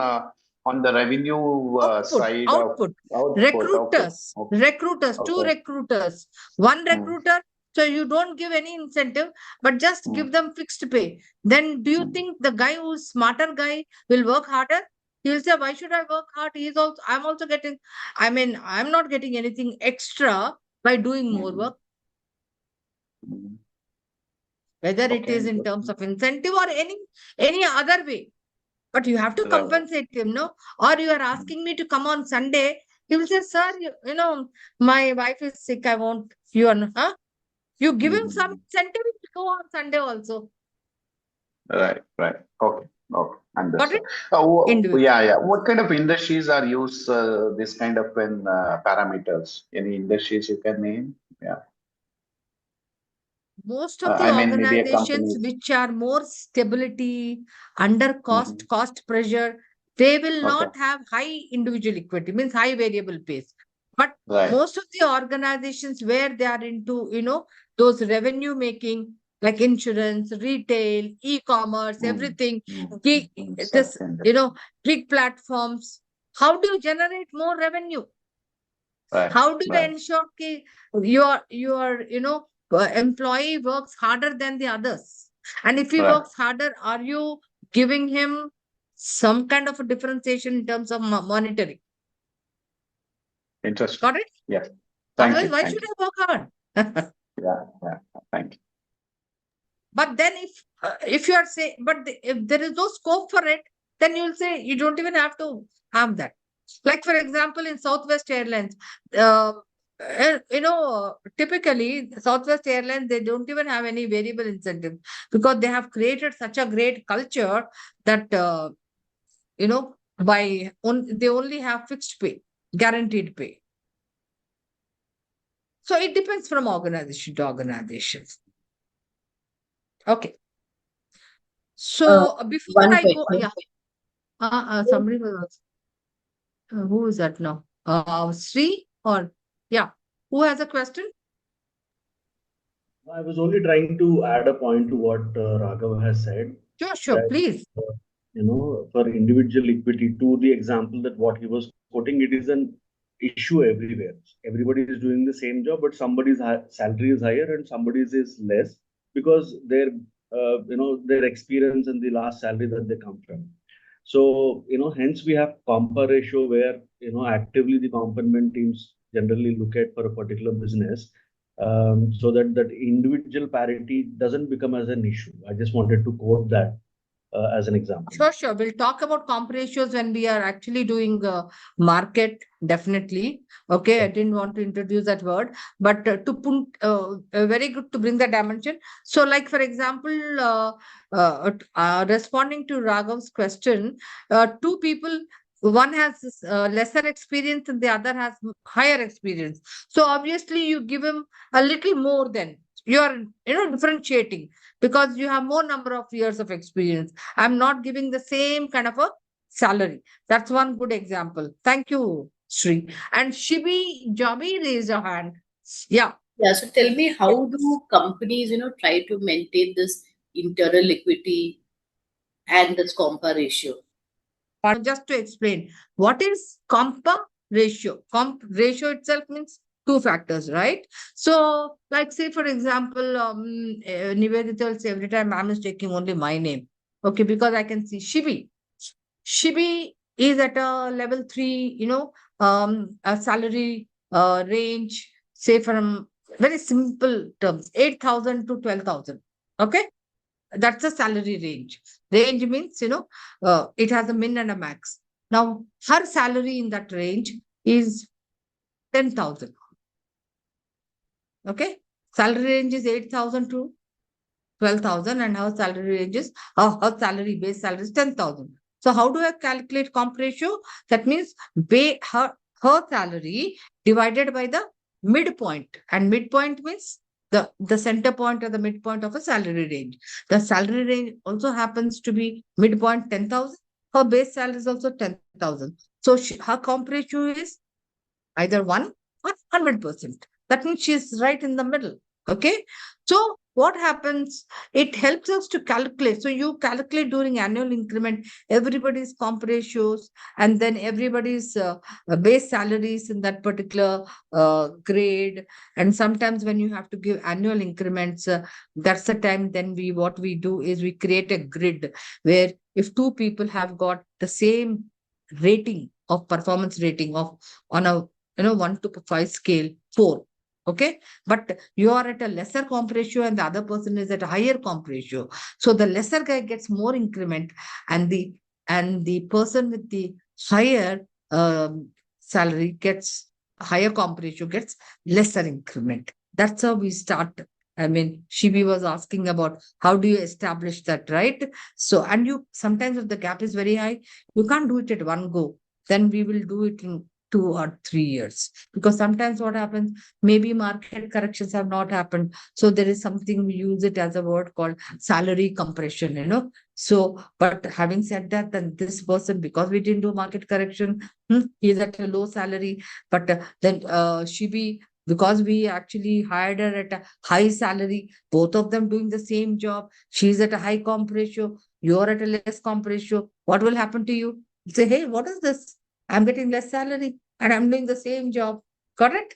the revenue Output, side of output. output. Okay. Recruiters, Okay. recruiters, two Okay. recruiters, one Mm. recruiter. So you don't give any incentive, but just Mm. give them fixed pay. Then do you Mm. think the guy who's smarter guy will work harder? He will say, why should I work hard? I'm also getting, I'm not getting anything extra by doing more Mhm. work, Mhm. whether it Okay. is in terms Interesting. of incentive or any other way. But you have to Right. compensate him, no? Or you are Mm. asking me to come on Sunday. He will say, sir, my wife is sick. I won't. You are, huh? You give him some Mhm. incentive, he will go on Sunday also. Right. Right. Okay. Okay. Got Understood. it? Yeah. Individual. Yeah. What kind of industries are use this kind of parameters? Any industries you can name? Yeah. Most of the I mean, maybe a organizations companies. which are more stability under Mhm. cost pressure, they will Okay. not have high individual equity, means high variable pays. But Right. most of the organizations where they are into, those revenue making, like insurance, retail, e-commerce, Mm. everything, Mm. gig, Such this, industry. gig platforms. How do you generate more revenue? Right. How do you Right. ensure that your employee works harder than the others? And if he Right. works harder, are you giving him some kind of a differentiation in terms of monetary? Interesting. Got it? Yes. Thank Otherwise, you. why Thank should you. I work hard? Yeah. Yeah. Thank you. But then if you are saying, if there is no scope for it, then you'll say you don't even have to have that. Like for example, in Southwest Airlines, uh, typically Southwest Airlines, they don't even have any variable incentive because they have created such a great culture that they only have fixed pay, guaranteed pay. So it depends from organization to organization. Okay. Uh, So before One I go, question. yeah, somebody was, who is that now? Sri or yeah, who has a question? I was only trying to add a point to what Raghav has said, Sure, sure, that please. for individual equity, to the example that what he was quoting, it is an issue everywhere. Everybody is doing the same job, but somebody's salary is higher and somebody's is less because their experience and the last salary that they come from. So hence we have compa ratio where actively the component teams generally look at for a particular business, so that that individual parity doesn't become as an issue. I just wanted to quote that as an example. Sure, sure. We'll talk about comp ratios when we are actually doing market, definitely. Okay, I didn't want to introduce that word, but to put very good to bring the dimension. So, like for example, responding to Raghav's question, two people, one has lesser experience and the other has higher experience. So obviously, you give him a little more than you are, differentiating because you have more number of years of experience. I'm not giving the same kind of a salary. That's one good example. Thank you, Sri. And Shibi Jabi raised a hand. Yeah. Yeah, so tell me, how do companies, try to maintain this internal equity and this compa ratio? Just to explain, what is compa ratio? Comp ratio itself means two factors, right? So, like say for example, Nivedita will say every time I'm is taking only my name. Okay, because I can see Shibi. Shibi is at a level three, a salary range, say from very simple terms, 8,000 to 12,000. Okay, that's the salary range. Range means, it has a min and a max. Now, her salary in that range is 10,000. Okay, salary range is 8,000 to 12,000 and her salary range is, her salary base salary is 10,000. So how do I calculate comp ratio? That means her salary divided by the midpoint, and midpoint means the center point or the midpoint of a salary range. The salary range also happens to be midpoint 10,000. Her base salary is also 10,000. So her comp ratio is either 1 or 100%. That means she's right in the middle. Okay. So what happens? It helps us to calculate. So you calculate during annual increment everybody's comp ratios and then everybody's base salaries in that particular grade. And sometimes when you have to give annual increments, that's the time then what we do is we create a grid where if two people have got the same rating of performance rating of on a 1 to 5 scale, 4. Okay. But you are at a lesser comp ratio and the other person is at a higher comp ratio. So the lesser guy gets more increment and the person with the higher salary gets higher comp ratio gets lesser increment. That's how we start. I mean, Shibi was asking about how do you establish that, right? So, and you sometimes if the gap is very high, you can't do it at one go. Then we will do it in 2 or 3 years, because sometimes what happens, maybe market corrections have not happened, so there is something, we use it as a word called salary compression, so but having said that, then this person, because we didn't do market correction, he's at a low salary, but then she be because we actually hired her at a high salary, both of them doing the same job, she's at a high comp ratio, you're at a less comp ratio, what will happen to you? Say, hey, what is this? I'm getting less salary and I'm doing the same job. Correct?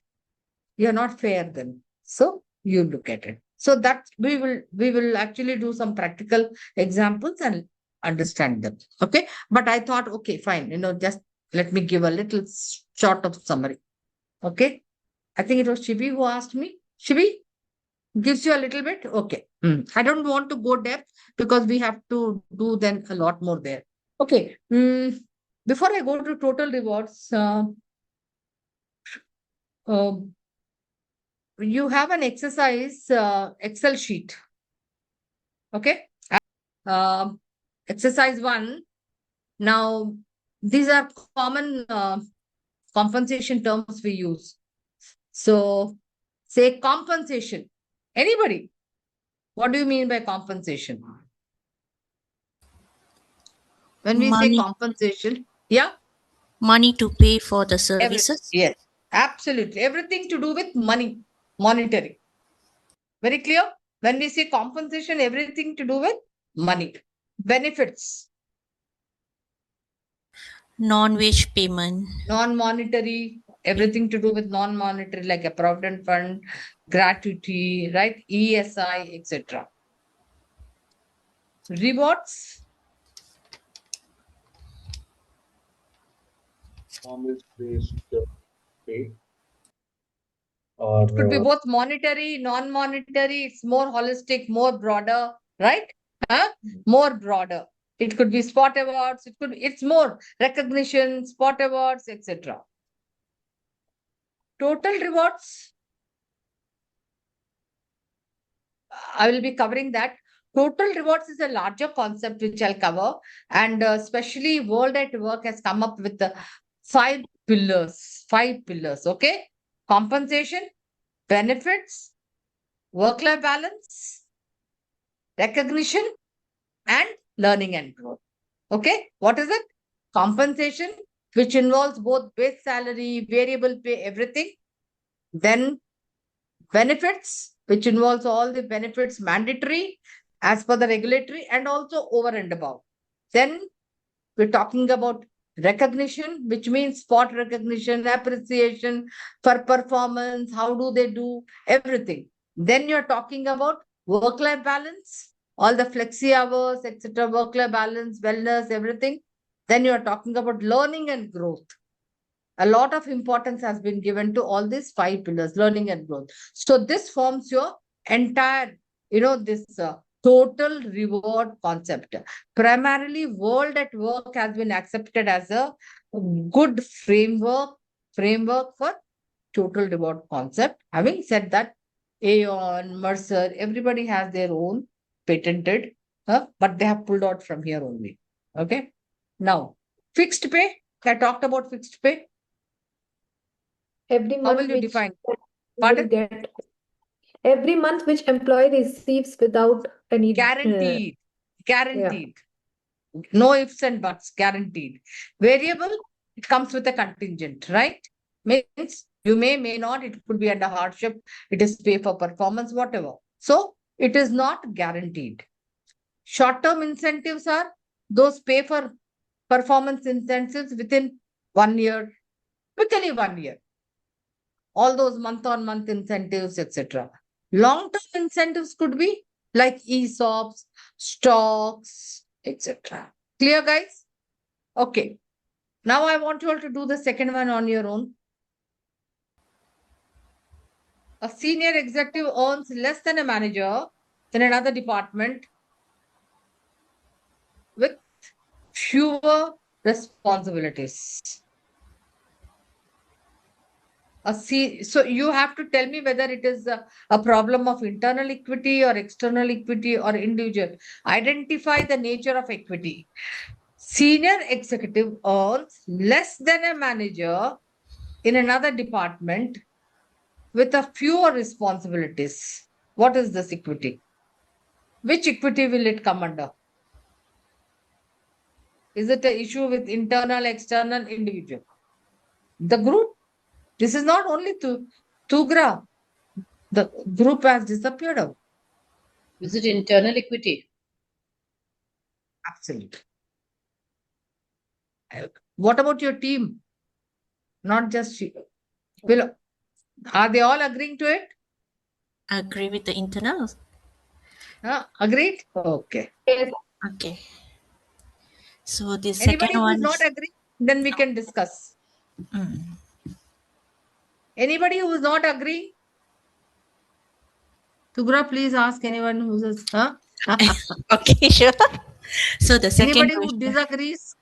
You're not fair then. So you look at it. So that we will actually do some practical examples and understand them. Okay. But I thought, okay, fine, just let me give a little short of summary. Okay. I think it was Shibi who asked me. Shibi gives you a little bit. Okay. I don't want to go depth because we have to do then a lot more there. Okay. Before I go to total rewards, uh, you have an exercise Excel sheet. Okay. Um, Exercise one. Now, these are common compensation terms we use. So, say compensation. Anybody? What do you mean by compensation? When we say Money, compensation, yeah, money to pay for the services. yes, absolutely. Everything to do with money, monetary. Very clear? When we say compensation, everything to do with money. Benefits, Non-wage payment. non-monetary, everything to do with non-monetary, like a provident fund, gratuity, right? ESI, etc. Rewards, Performance-based pay it could be or both monetary, non-monetary. It's more holistic, more broader, right? Huh? More broader. It could be spot awards. It could. It's more recognition, spot awards, etc. Total rewards. I will be covering that. Total rewards is a larger concept which I'll cover, and especially World at Work has come up with the 5 pillars. 5 pillars. Okay, compensation, benefits, work-life balance, recognition, and learning and growth. Okay, what is it? Compensation, which involves both base salary, variable pay, everything. Then benefits, which involves all the benefits mandatory as per the regulatory and also over and above. Then we're talking about recognition, which means spot recognition, appreciation for performance, how do they do, everything. Then you're talking about work-life balance, all the flexi hours, etc., work-life balance, wellness, everything. Then you're talking about learning and growth. A lot of importance has been given to all these 5 pillars, learning and growth. So this forms your entire, this total reward concept. Primarily, World at Work has been accepted as a good framework for total reward concept. Having said that, Aon, Mercer, everybody has their own patented, but they have pulled out from here only. Okay. Now, fixed pay. I talked about fixed pay. Every How will month you which define? you will Pardon? get, every month which employee receives without any Guaranteed. yeah. Guaranteed. No ifs and buts. Guaranteed. Variable, it comes with a contingent, right? Means you may not, it could be under hardship, it is pay for performance, whatever. So it is not guaranteed. Short-term incentives are those pay for performance incentives within 1 year, quickly 1 year. All those month-on-month incentives, etc. Long-term incentives could be like ESOPs, stocks, etc. Clear, guys? Okay. Now I want you all to do the second one on your own. A senior executive earns less than a manager in another department with fewer responsibilities. So you have to tell me whether it is a problem of internal equity or external equity or individual. Identify the nature of equity. Senior executive earns less than a manager in another department with a fewer responsibilities. What is this equity? Which equity will it come under? Is it an issue with internal, external, individual? The group. This is not only Tugra. The group has disappeared out. Is it internal equity? Absolutely. What about your team? Not just you. Will, are they all agreeing to it? Agree with the internals. Agreed? Okay. Yes. Okay. So the Anybody second who is one not is agreeing, then we can discuss. Anybody who is not agreeing? Tugra, please ask anyone who is, okay, sure. So the second Anybody who question disagrees?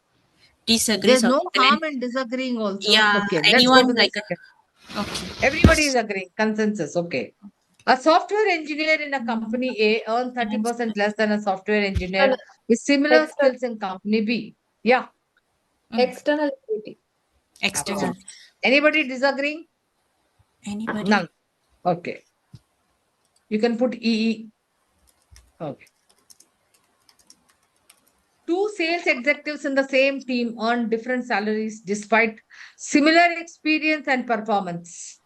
disagrees There's on no the harm in disagreeing also. yeah, Okay, let's go anyone to the like second. okay. Everybody is agreeing. Consensus. Okay. A software engineer in a company A earns 30% less than a software engineer with similar External, skills in company B. Yeah, external equity. External. absolutely. Anybody disagreeing? Anybody? None. Okay. You can put EE. Okay. Two sales executives in the same team earn different salaries despite similar experience and performance.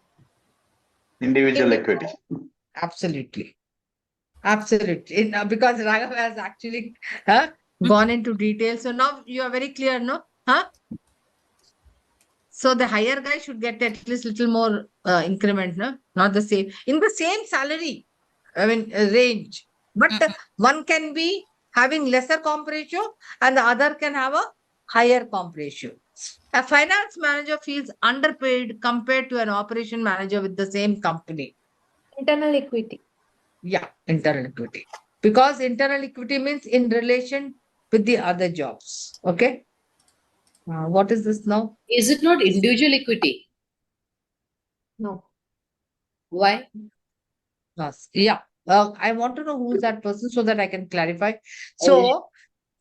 Individual equity. Absolutely. Absolutely. Because Raghav has actually Mm. gone into detail. So now you are very clear, no? Huh? So the higher guy should get at least little more increment, no? Not the same. In the same salary, I mean, range. But Mm-mm. one can be having lesser comp ratio and the other can have a higher comp ratio. A finance manager feels underpaid compared to an operation manager with the same company. Internal equity. Yeah, internal equity. Because internal equity means in relation with the other jobs. Okay. What is this now? Is it not individual equity? No. Why? Yes. Yeah. I want to know who's that person so that I can clarify. Uh, So,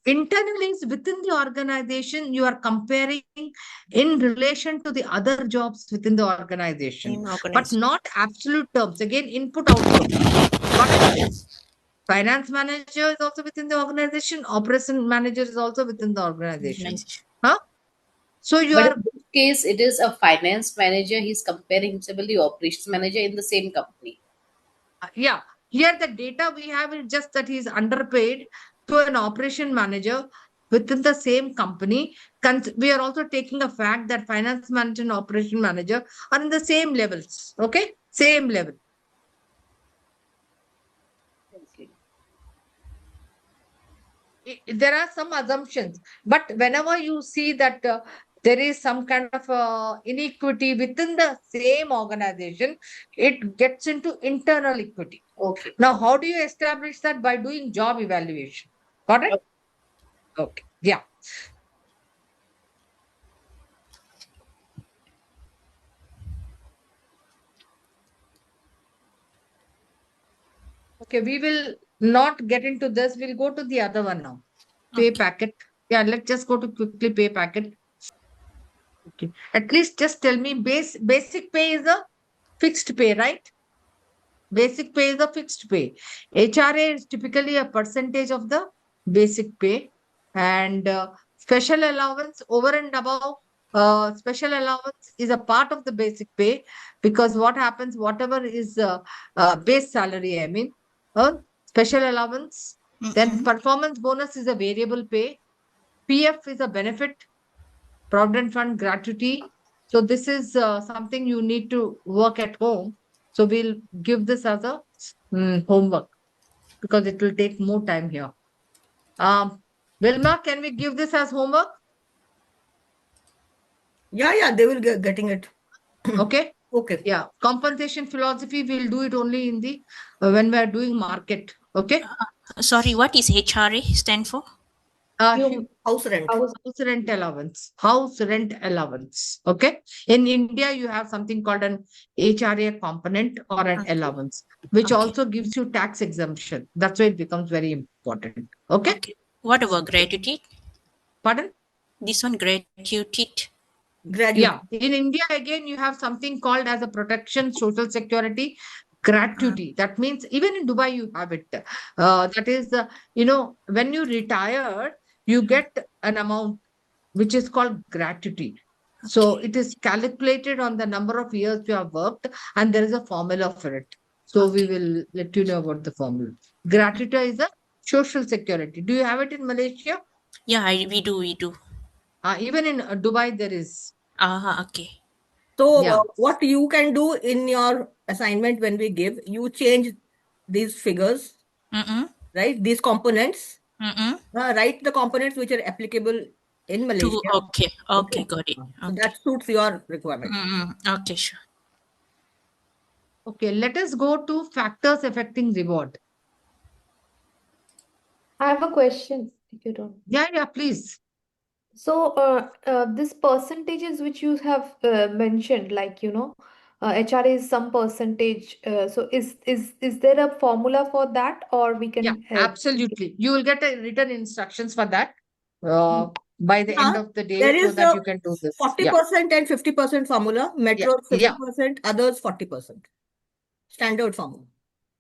internally is within the organization, you are comparing in relation to the other jobs within the organization, Same but organization. not absolute terms. Again, input, output. Got it? Finance manager is also within the organization. Operation manager is also within the organization. Organization. Huh? So you But are, in this case, it is a finance manager. He's comparing himself with the operations manager in the same company. yeah. Here the data we have is just that he is underpaid to an operation manager within the same company. We are also taking a fact that finance manager and operation manager are in the same levels. Okay, same level. Okay. There are some assumptions, but whenever you see that there is some kind of inequity within the same organization, it gets into internal equity. Okay. Now, how do you establish that? By doing job evaluation. Got it? Okay. Yeah. Okay. We will not get into this. We'll go to the other one now. Pay Okay. packet. Yeah. Let's just go to quickly pay packet. Okay. At least just tell me basic pay is a fixed pay, right? Basic pay is a fixed pay. HRA is typically a percentage of the basic pay, and special allowance over and above. Special allowance is a part of the basic pay because what happens, whatever is base salary, I mean, special allowance, then Mm-mm. performance bonus is a variable pay, PF is a benefit, Provident Fund gratuity. So this is something you need to work at home. So we'll give this as a homework because it will take more time here. Vilma, can we give this as homework? Yeah, they will get getting it. Okay. Okay. Yeah. Compensation philosophy, we'll do it only in the when we are doing market. Okay. Sorry, what is HRA stand for? You House rent. house House rent allowance. House rent allowance. Okay. In India, you have something called an HRA component or an Okay. allowance, which Okay. also gives you tax exemption. That's why it becomes very important. Okay. Okay. What about gratuity? Pardon? This one gratuity. Graduate. Yeah. In India, again, you have something called as a protection social security Uh, gratuity. That means even in Dubai, you have it. That is, when you retire, you get an amount which is called gratuity. So okay. it is calculated on the number of years you have worked, and there is a formula for it. So we Okay. will let you know about the formula. Gratuity is a social security. Do you have it in Malaysia? Yeah, we do. We do. Even in Dubai, there is. Okay. So, Yeah. what you can do in your assignment when we give, you change these figures, Mm-mm. right? These components, Mm-mm. write the components which are applicable in Malaysia. Okay. Okay, Okay. got it. So Okay. that suits your requirement. Mm-mm. Okay, sure. Okay, let us go to factors affecting reward. I have a question, if you don't. Yeah, please. So, this percentages which you have mentioned, like HRA is some percentage. So, is there a formula for that, or we Yeah, can absolutely. You will get a written instructions for that uh, by the end Yeah, of the day there so is that a you can do this. Yeah, 40% and 50% formula, yeah, metro yeah. 50%, others 40%. standard formula,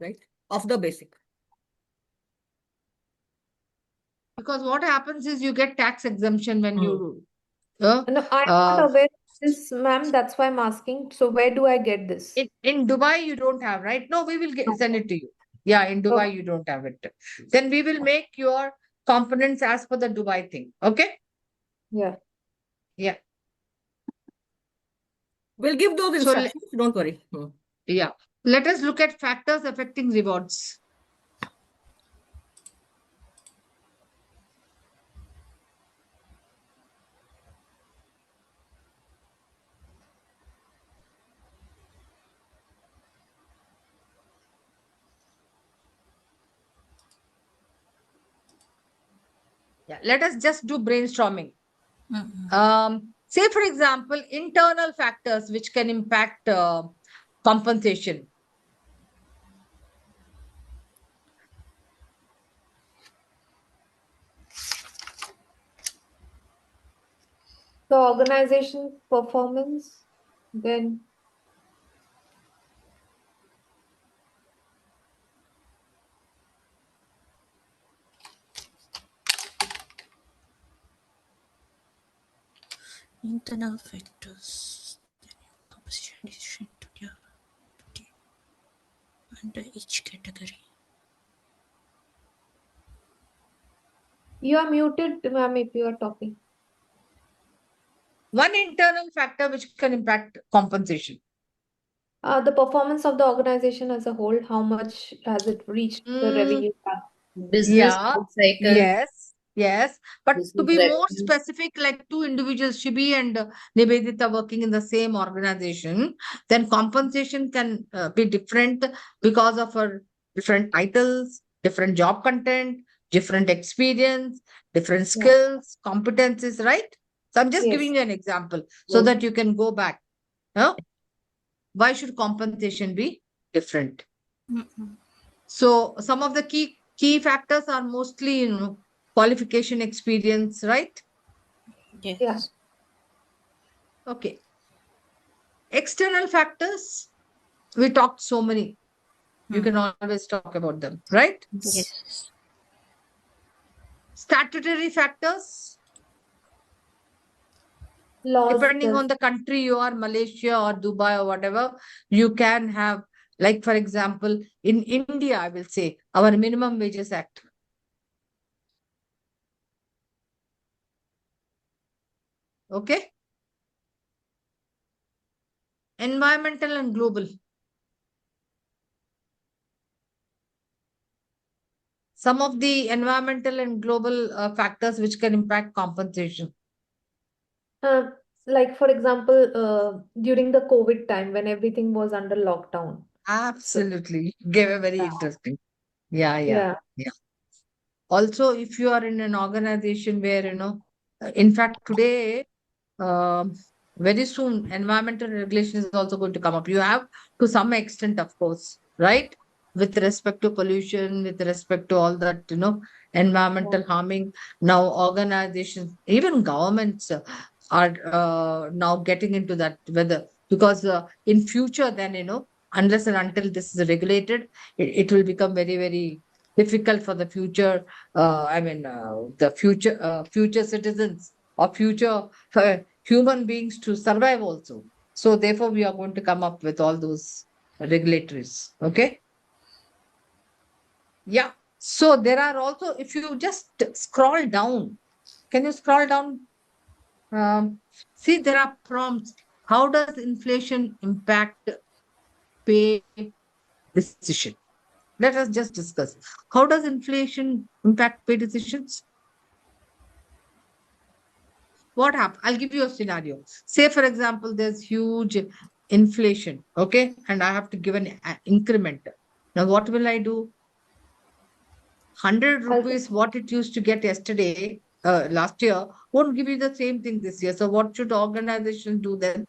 right? Of the basic. Because what happens is you get tax exemption when Hmm. you No, I'm uh, not aware of this, ma'am. That's why I'm asking. So where do I get this? in Dubai you don't have, right? No, we will send Okay. it to you. Yeah, in Dubai Okay. you don't have it. Then we will make your components as per the Dubai thing. Okay? Yeah. Yeah. We'll give those So instructions. Don't worry. Hmm. yeah. Let us look at factors affecting rewards. Yeah. Let us just do brainstorming. Say, for example, internal factors which can impact compensation. So organization performance, then Internal factors, composition, decision, yeah, okay, under each category. you are muted, ma'am, if you are talking. One internal factor which can impact compensation. The performance of the organization as a whole, how much has it reached the Mm, revenue target? Business yeah, life cycle, yes, yes. But to business be more revenue. specific, like two individuals, Shibi and Nivedita, working in the same organization, then compensation can be different because of our different titles, different job content, different experience, different Yeah. skills, competencies, right? So I'm just Yes. giving you an example so Yes. that you can go back. Huh? Why should compensation be different? Mm-mm. So some of the key factors are mostly, qualification, experience, right? Yeah. Yes. Okay. External factors, we talked so many. You can Mm. always talk about them, right? Yes. Statutory factors, Laws, depending the on the country you are, Malaysia or Dubai or whatever, you can have, like, for example, in India, I will say, our Minimum Wages Act. Okay. Environmental and global. Some of the environmental and global factors which can impact compensation. uh, like for example, during the COVID time when everything was under lockdown. So Absolutely. Gave a very yeah. interesting. Yeah, yeah, Yeah. yeah. Also, if you are in an organization where, in fact, today, um, very soon, environmental regulation is also going to come up. You have to some extent, of course, right? With respect to pollution, with respect to all that, Yeah. environmental harming. Now, organizations, even governments are now getting into that, whether because in future, then, unless and until this is regulated, it will become very, very difficult for the future. The future citizens or future human beings to survive also. So therefore, we are going to come up with all those regulatories. Okay. Yeah. So there are also, if you just scroll down, can you scroll down? Um, See, there are prompts. How does inflation impact pay decision? Let us just discuss. How does inflation impact pay decisions? What happens? I'll give you a scenario. Say, for example, there's huge inflation, okay, and I have to give an increment. Now, what will I do? 100 Also, rupees, what it used to get yesterday, last year, won't give you the same thing this year. So, what should organizations do then?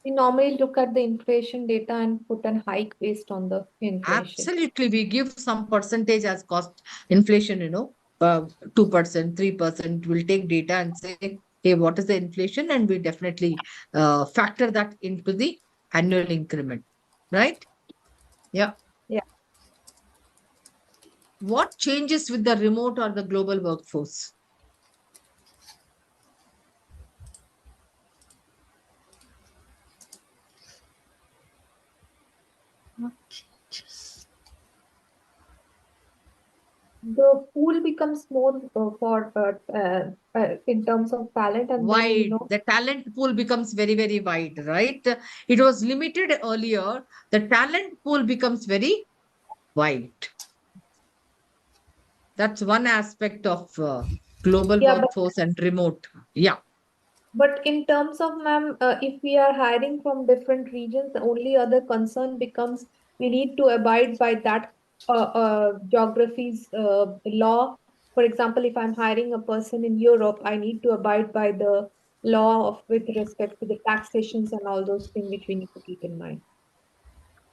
we normally look at the inflation data and put an hike based on the inflation. Absolutely, we give some percentage as cost inflation, 2%, 3%. We'll take data and say hey, what is the inflation? And we definitely factor that into the annual increment, right? Yeah. Yeah. What changes with the remote or the global workforce? The pool becomes more for in terms of talent, and then Wide. The talent pool becomes very, very wide, right? It was limited earlier. The talent pool becomes very wide. That's one aspect of global yeah, workforce and remote. Yeah. but in terms of, ma'am, if we are hiring from different regions, the only other concern becomes we need to abide by that geography's law. For example, if I'm hiring a person in Europe, I need to abide by the law of with respect to the taxations and all those things which we need to keep in mind.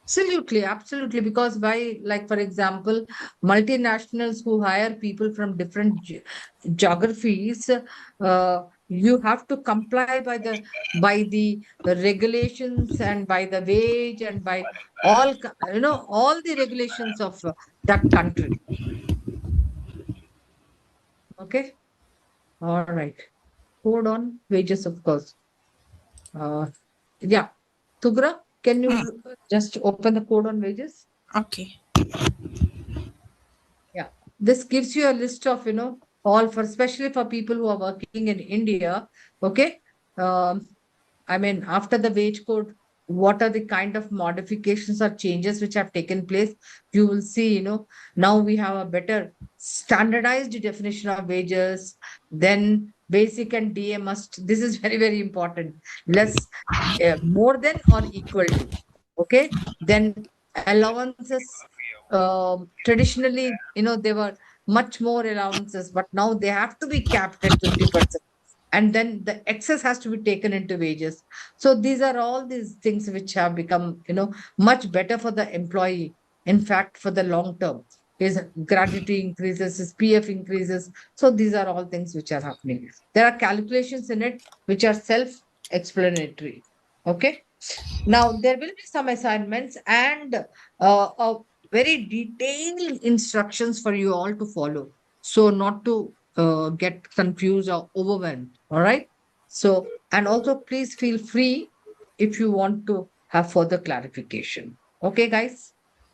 Absolutely, absolutely. Because by, like, for example, multinationals who hire people from different geographies, you have to comply by the regulations and by the wage and by all all the regulations of that country. Okay, all right. Hold on, wages, of course. Uh, yeah, Tugra, can Mm, you just open the code on wages? okay. Yeah, this gives you a list of, all for, especially for people who are working in India. Okay. Um, I mean, after the wage code, what are the kind of modifications or changes which have taken place? You will see, now we have a better standardized definition of wages. Then basic and DA must, this is very, very important. Less, more than or equal to. Okay. Then allowances, traditionally, there were much more allowances, but now they have to be capped at 50%. And then the excess has to be taken into wages. So these are all these things which have become, much better for the employee. In fact, for the long term, his gratuity increases, his PF increases. So these are all things which are happening. There are calculations in it which are self-explanatory. Okay. Now, there will be some assignments and very detailed instructions for you all to follow. So, not to get confused or overwhelmed. All right. So, and also please feel free if you want to have further clarification. Okay, guys.